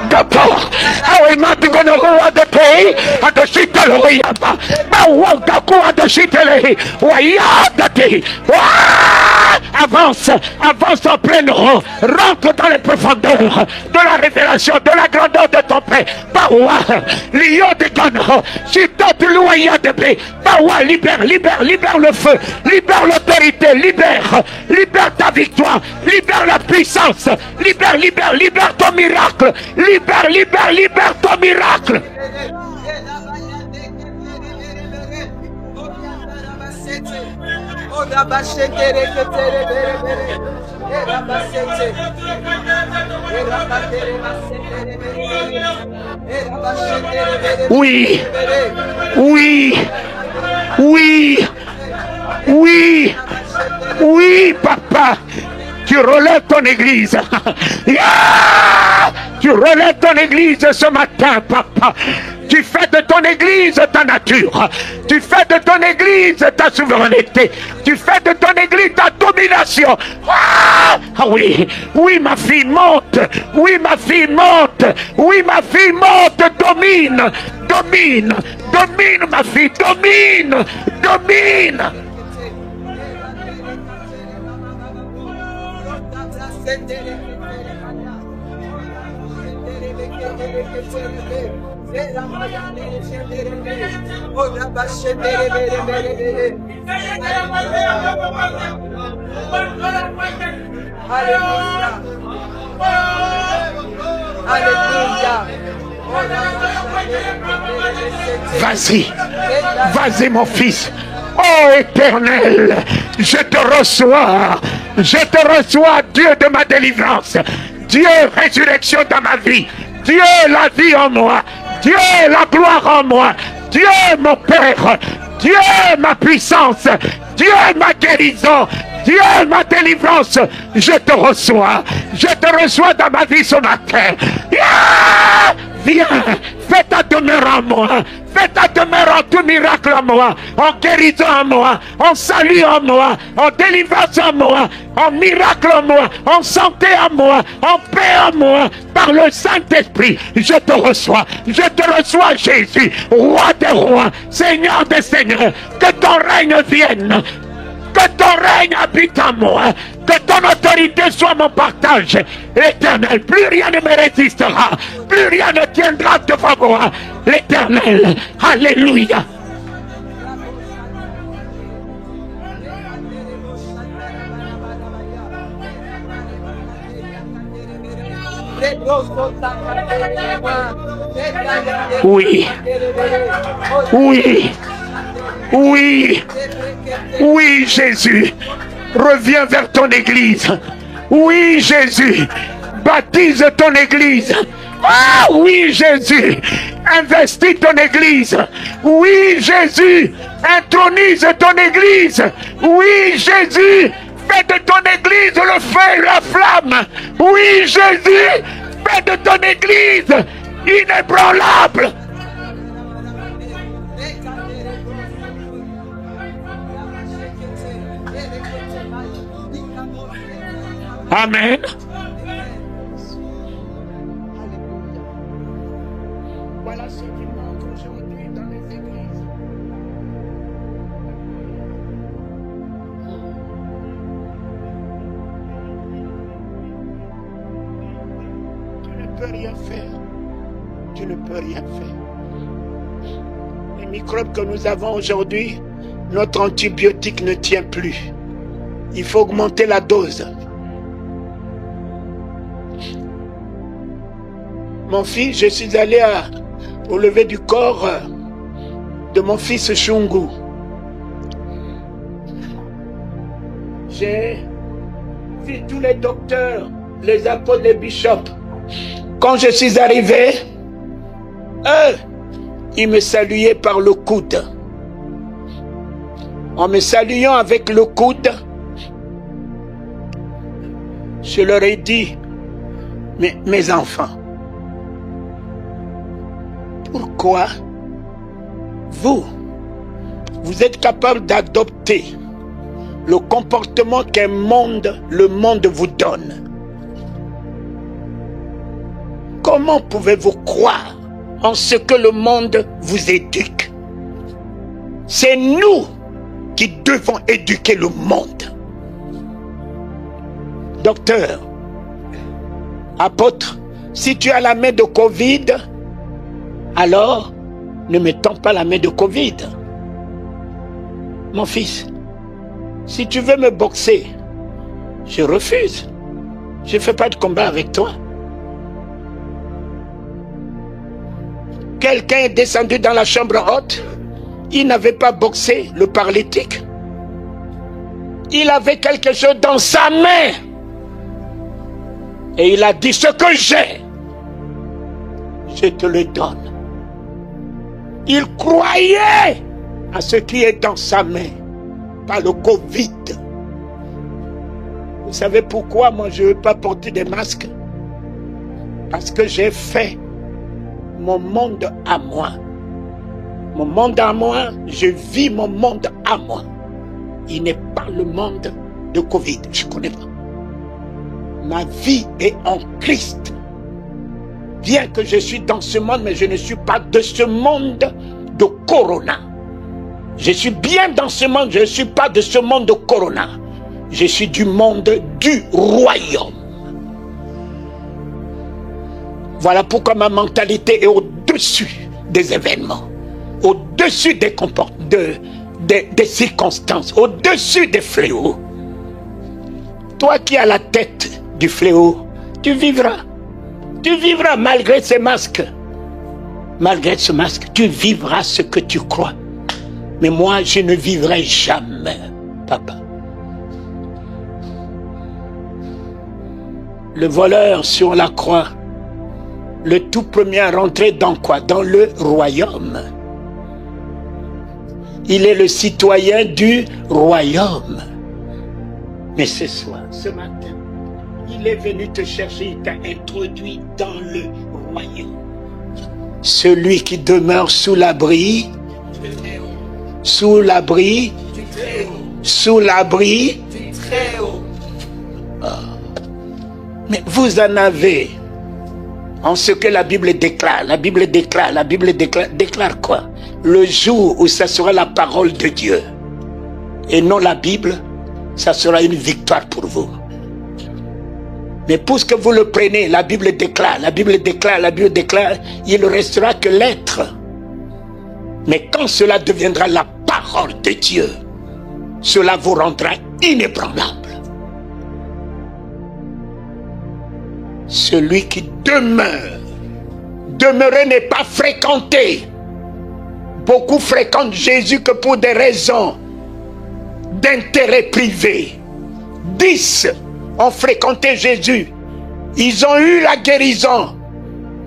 D'accord. I will not be going to go at the pay at the Shitaloyaba. I won't go at the Shitale. Wayadati. Avance, avance en plein rang. Rentre dans les profondeurs de la révélation, de la grandeur de ton Père. Bawa, Lion de Gano, Chitot Loya de Bé. Bawa, libère, libère, libère le feu, libère l'autorité, libère, libère ta victoire, libère la puissance, libère, libère, libère ton miracle, libère, libère, libère ton miracle. Oui, oui, oui, oui, oui, papa, tu relèves ton église. Tu relèves ton église ce matin, papa. Tu fais de ton église ta nature. Tu fais de ton église ta souveraineté. Tu fais de ton église ta domination. Ah oui, oui ma fille monte. Oui ma fille monte. Oui ma fille monte. Domine, domine, domine ma fille. Domine, domine. Vas-y, vas-y mon fils. Oh Éternel, je te reçois, Dieu de ma délivrance, Dieu résurrection dans ma vie, Dieu la vie en moi, Dieu la gloire en moi, Dieu mon Père, Dieu ma puissance, Dieu ma guérison, Dieu ma délivrance, je te reçois dans ma vie ce matin. Viens, fais ta demeure en moi, fais ta demeure en tout miracle en moi, en guérison en moi, en salut en moi, en délivrance en moi, en miracle en moi, en santé en moi, en paix en moi, par le Saint-Esprit. Je te reçois Jésus, roi des rois, Seigneur des seigneurs, que ton règne vienne. Que ton règne habite en moi, que ton autorité soit mon partage. L'Éternel, plus rien ne me résistera, plus rien ne tiendra devant moi. L'Éternel, alléluia. Oui. Oui. Oui. Oui, Jésus. Reviens vers ton église. Oui, Jésus. Baptise ton église. Ah oui, Jésus. Investis ton église. Oui, Jésus. Intronise ton église. Oui, Jésus. Fais de ton église le feu et la flamme. Oui, Jésus. Fais de ton église inébranlable. Amen. Voilà ce qui manque aujourd'hui dans les églises. Tu ne peux rien faire. Tu ne peux rien faire. Les microbes que nous avons aujourd'hui, notre antibiotique ne tient plus. Il faut augmenter la dose. Mon fils, je suis allé au lever du corps de mon fils Chungu. J'ai vu tous les docteurs, les apôtres, les bishops. Quand je suis arrivé, eux, ils me saluaient par le coude. En me saluant avec le coude, je leur ai dit, mes enfants, pourquoi vous êtes capable d'adopter le comportement le monde vous donne? Comment pouvez-vous croire en ce que le monde vous éduque? C'est nous qui devons éduquer le monde. Docteur, apôtre, si tu as la main de Covid, alors ne me tends pas la main de Covid. Mon fils, si tu veux me boxer, je refuse. Je ne fais pas de combat avec toi. Quelqu'un est descendu dans la chambre haute, il n'avait pas boxé le paralytique. Il avait quelque chose dans sa main. Et il a dit, ce que j'ai, je te le donne. Il croyait à ce qui est dans sa main, pas le Covid. Vous savez pourquoi moi je ne veux pas porter des masques? Parce que j'ai fait mon monde à moi. Mon monde à moi, je vis mon monde à moi. Il n'est pas le monde de Covid, je ne connais pas. Ma vie est en Christ. Bien que je suis dans ce monde, mais je ne suis pas de ce monde de Corona. Je suis bien dans ce monde, je ne suis pas de ce monde de Corona. Je suis du monde du royaume. Voilà pourquoi ma mentalité est au-dessus des événements, au-dessus des comportements, des circonstances, au-dessus des fléaux. Toi qui as la tête du fléau, tu vivras. Tu vivras malgré ces masques. Malgré ce masque, tu vivras ce que tu crois. Mais moi, je ne vivrai jamais, papa. Le voleur sur la croix, le tout premier à rentrer dans quoi? Dans le royaume. Il est le citoyen du royaume. Mais ce soir, ce matin, il est venu te chercher, il t'a introduit dans le royaume. Celui qui demeure sous l'abri, sous l'abri, sous l'abri. Mais vous en avez en ce que la Bible déclare. La Bible déclare quoi? Le jour où ça sera la parole de Dieu et non la Bible, ça sera une victoire pour vous. Mais puisque vous le prenez, la Bible déclare, il ne restera que l'être. Mais quand cela deviendra la parole de Dieu, cela vous rendra inébranlable. Celui qui demeure. Demeurer n'est pas fréquenter. Beaucoup fréquentent Jésus que pour des raisons d'intérêt privé. 10 ont fréquenté Jésus. Ils ont eu la guérison.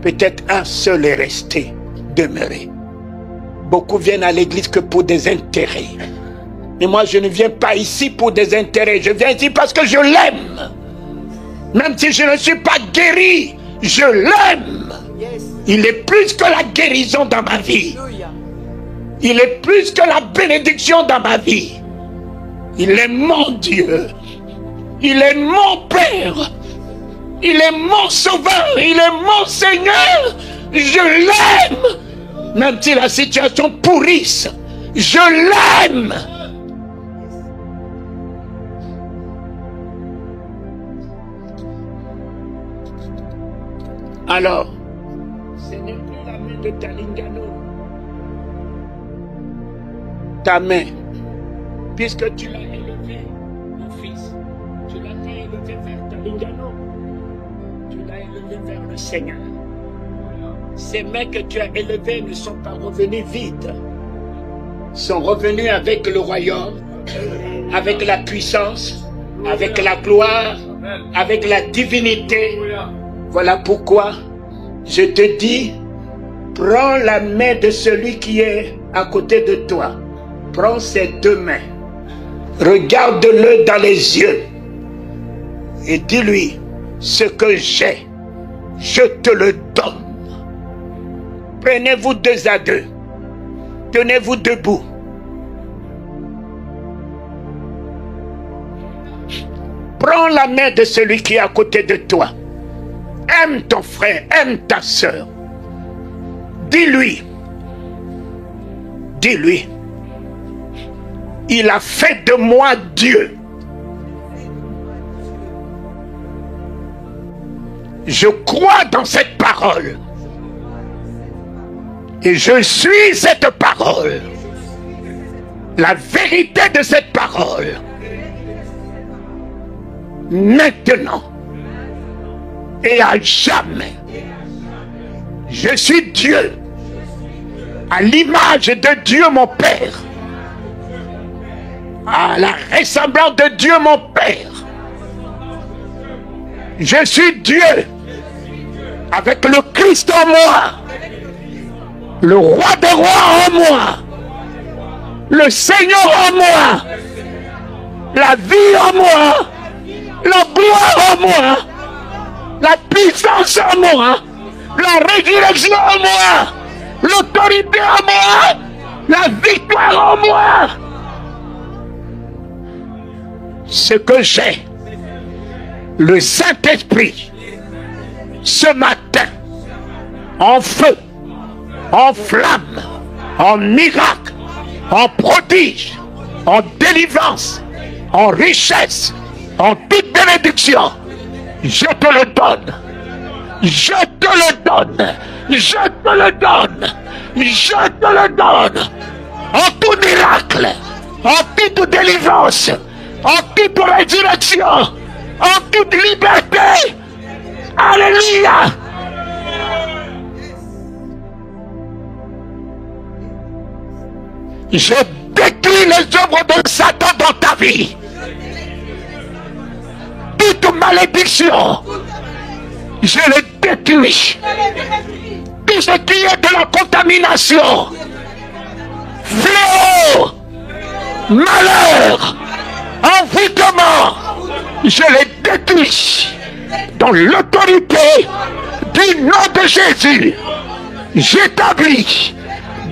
Peut-être un seul est resté, demeuré. Beaucoup viennent à l'église que pour des intérêts. Mais moi, je ne viens pas ici pour des intérêts. Je viens ici parce que je l'aime. Même si je ne suis pas guéri, je l'aime. Il est plus que la guérison dans ma vie. Il est plus que la bénédiction dans ma vie. Il est mon Dieu. Il est mon Père. Il est mon Sauveur. Il est mon Seigneur. Je l'aime. Même si la situation pourrisse, je l'aime. Alors, ce n'est plus la main de Talingano. Ta main, puisque tu l'as élevé, mon fils, tu l'as élevé vers Talingano. Tu l'as élevé vers le Seigneur. Ces mains que tu as élevées ne sont pas revenues vides. Sont revenues avec le royaume, avec la puissance, avec la gloire, avec la divinité. Voilà pourquoi je te dis, prends la main de celui qui est à côté de toi. Prends ses deux mains. Regarde-le dans les yeux. Et dis-lui, ce que j'ai, je te le donne. Prenez-vous 2 à 2. Tenez-vous debout. Prends la main de celui qui est à côté de toi. Aime ton frère, aime ta soeur. Dis-lui, il a fait de moi Dieu. Je crois dans cette parole. Et je suis cette parole. La vérité de cette parole. Maintenant. Et à jamais. Je suis Dieu. À l'image de Dieu mon Père. À la ressemblance de Dieu mon Père. Je suis Dieu. Avec le Christ en moi. Le roi des rois en moi. Le Seigneur en moi. La vie en moi. La gloire en moi. La puissance en moi, la résurrection en moi, l'autorité en moi, la victoire en moi. Ce que j'ai, le Saint-Esprit, ce matin, en feu, en flamme, en miracle, en prodige, en délivrance, en richesse, en toute bénédiction, je te le donne. Je te le donne. Je te le donne. Je te le donne. En tout miracle. En toute délivrance. En toute résurrection. En toute liberté. Alléluia. Je détruis les œuvres de Satan dans ta vie. Toute malédiction, je le détruis. Tout ce qui est de la contamination, fléau, malheur, envoûtement, je les détruis. Dans l'autorité du nom de Jésus, j'établis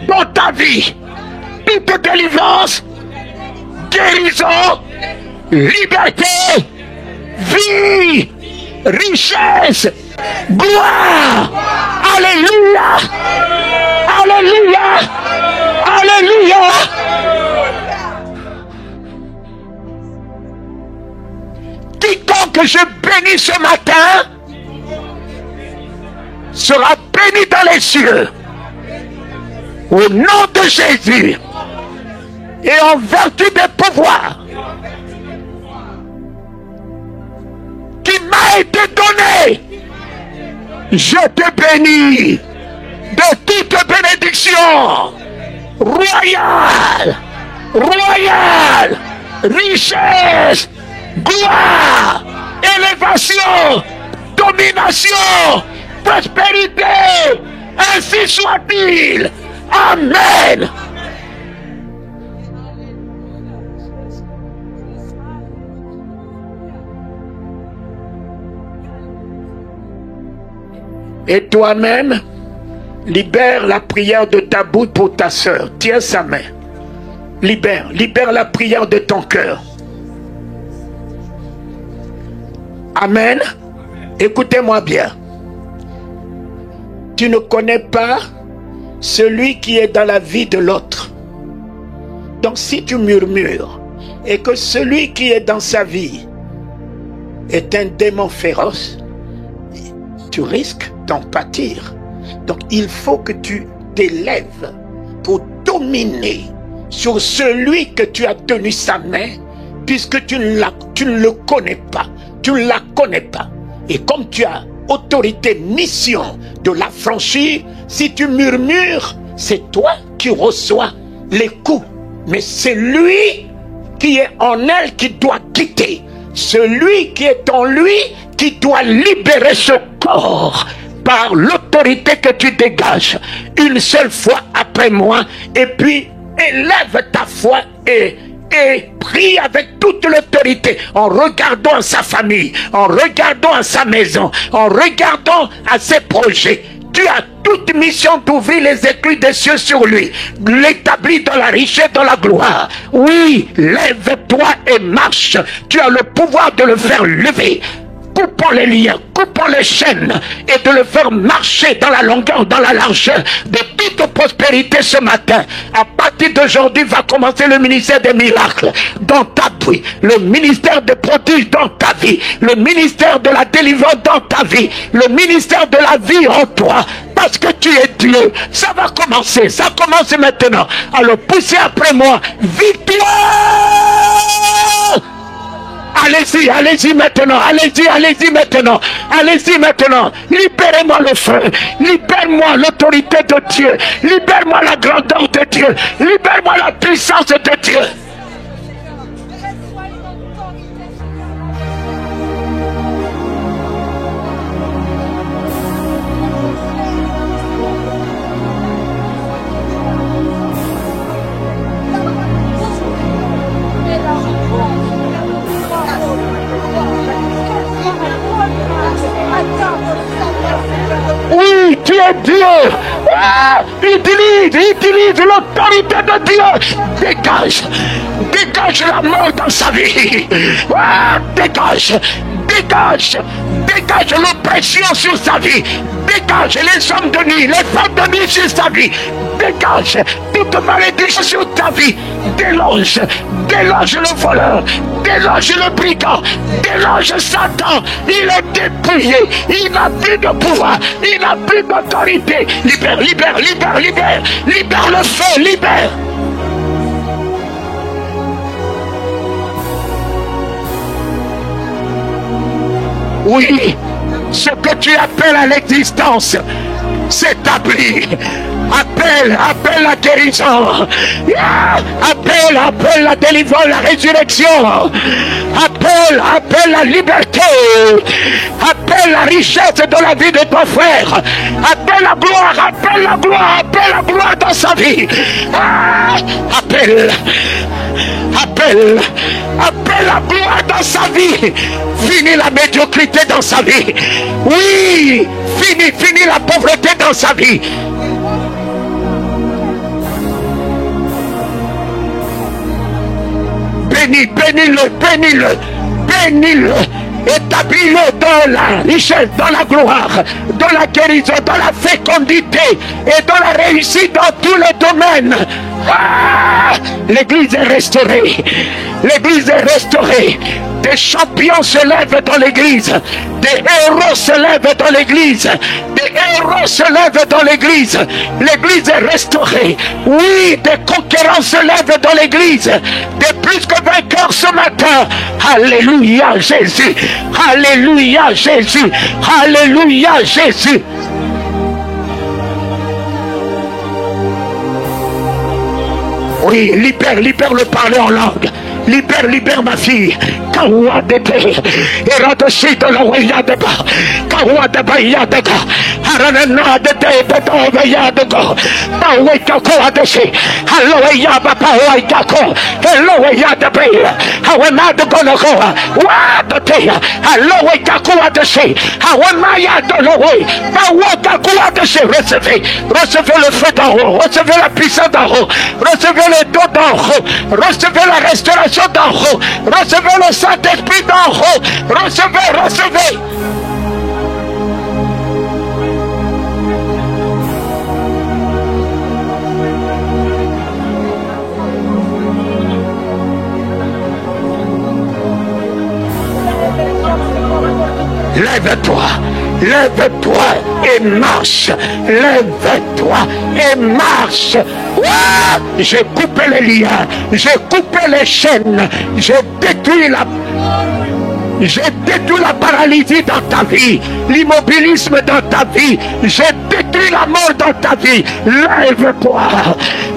dans ta vie toute délivrance, guérison, liberté, vie, richesse, gloire. Alléluia. Alléluia. Alléluia. Quiconque je bénis ce matin sera béni dans les cieux. Au nom de Jésus et en vertu des pouvoirs qui m'a été donné Je te bénis de toute bénédiction royale, royale, richesse, gloire, élévation, domination, prospérité, ainsi soit-il. Amen. Et toi-même, libère la prière de ta bouche pour ta sœur. Tiens sa main. Libère la prière de ton cœur. Amen. Écoutez-moi bien. Tu ne connais pas celui qui est dans la vie de l'autre. Donc si tu murmures et que celui qui est dans sa vie est un démon féroce, tu risques d'en pâtir. Donc il faut que tu t'élèves pour dominer sur celui que tu as tenu sa main, puisque tu ne le connais pas. Tu ne la connais pas. Et comme tu as autorité, mission de la franchir, si tu murmures, c'est toi qui reçois les coups. Mais c'est lui qui est en elle qui doit quitter. Celui qui est en lui qui doit libérer ce corps par l'autorité que tu dégages une seule fois après moi. Et puis élève ta foi et prie avec toute l'autorité, en regardant à sa famille, en regardant à sa maison, en regardant à ses projets. Tu as toute mission d'ouvrir les écluses des cieux sur lui, l'établir dans la richesse, dans la gloire. Oui, lève-toi et marche. Tu as le pouvoir de le faire lever. Coupons les liens, coupons les chaînes et de le faire marcher dans la longueur, dans la largeur de toute prospérité ce matin. À partir d'aujourd'hui va commencer le ministère des miracles dans ta vie, le ministère des prodiges dans ta vie, le ministère de la délivrance dans ta vie, le ministère de la vie en toi. Parce que tu es Dieu, ça va commencer, ça commence maintenant. Alors poussez après moi, victoire! Allez-y, allez-y maintenant, allez-y maintenant, allez-y maintenant. Libérez-moi le feu, libère-moi l'autorité de Dieu, libère-moi la grandeur de Dieu, libère-moi la puissance de Dieu. Oui, tu es Dieu. Utilise l'autorité de Dieu. Dégage la mort dans sa vie. Dégage l'oppression sur sa vie. Dégage les hommes de nuit, les femmes de nuit sur sa vie. Dégage toute malédiction sur ta vie. Déloge le voleur, déloge le brigand, déloge Satan. Il est dépouillé, il n'a plus de pouvoir, il n'a plus d'autorité. Libère le feu, libère. Oui, ce que tu appelles à l'existence s'établit. Appelle la guérison. Appelle la délivrance, la résurrection. Appelle la liberté. Appelle la richesse de la vie de ton frère. Appelle la gloire dans sa vie. Appelle la gloire dans sa vie. Fini la médiocrité dans sa vie. Oui, fini la pauvreté dans sa vie. Bénis-le. Établis-le dans la richesse, dans la gloire, dans la guérison, dans la fécondité et dans la réussite dans tous les domaines. Ah, l'église est restaurée. L'église est restaurée. Des champions se lèvent dans l'église. Des héros se lèvent dans l'église. Des héros se lèvent dans l'église. L'église est restaurée. Oui, des conquérants se lèvent dans l'église. Des plus que vainqueurs ce matin. Alléluia Jésus. Alléluia Jésus. Alléluia Jésus. Oui, libère le parler en langue. Libère ma fille. Kawa dete. Eradoshi de la waya de ba. Kawa de ba ya de ga. Haranana de de ya de go. Tawe kako adeshi. Hello ya ba pa wa kako. Hello ya de ba. Hawana de go no go. Wa de te. Hello kako adeshi. Hawana ya de lo we. Tawa kako adeshi. Recevez le feu d'en haut. Recevez la puissance d'en haut. Recevez les dons d'en haut. Recevez la restauration d'en haut. Recevez le Saint-Esprit d'en haut. Recevez. Lève-toi et marche. Lève-toi et marche. Ouah! J'ai coupé les liens, j'ai coupé les chaînes, j'ai détruit la paralysie dans ta vie, l'immobilisme dans ta vie, j'ai détruit la mort dans ta vie. Lève-toi,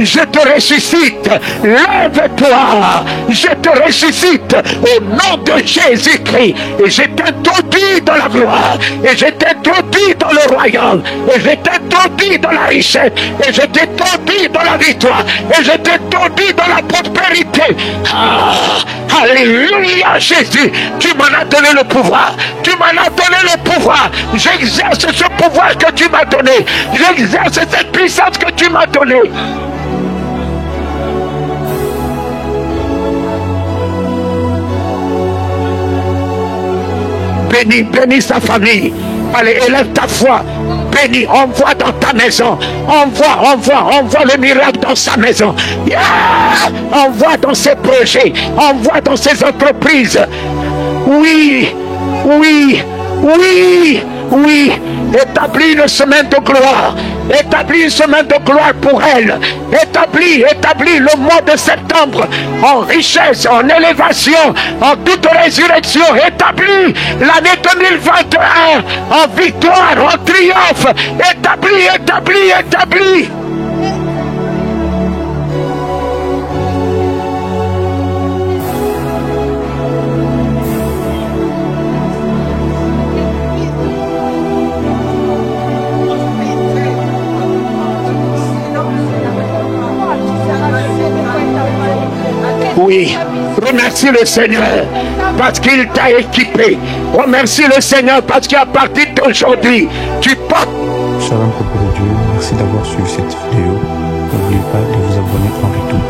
je te ressuscite. Lève-toi, je te ressuscite au nom de Jésus-Christ. Et je t'introduis dans la gloire, et je t'introduis dans le royaume, et je t'introduis dans la richesse, et je t'introduis dans la victoire, et je t'introduis dans la prospérité. Alléluia Jésus, tu m'en as donné le pouvoir. Tu m'en as donné le pouvoir. J'exerce ce pouvoir que tu m'as donné. J'exerce cette puissance que tu m'as donnée. Bénis sa famille. Allez, élève ta foi. Bénis, envoie dans ta maison. Envoie le miracle dans sa maison. Yeah! Envoie dans ses projets. Envoie dans ses entreprises. Oui. Établis une semaine de gloire. Établis une semaine de gloire pour elle. Établis le mois de septembre en richesse, en élévation, en toute résurrection. Établis l'année 2021 en victoire, en triomphe. Établis. Oui, remercie le Seigneur parce qu'il t'a équipé. Remercie le Seigneur parce qu'à partir d'aujourd'hui, tu portes. Shalom, peuple de Dieu, merci d'avoir suivi cette vidéo. N'oubliez pas de vous abonner en retour.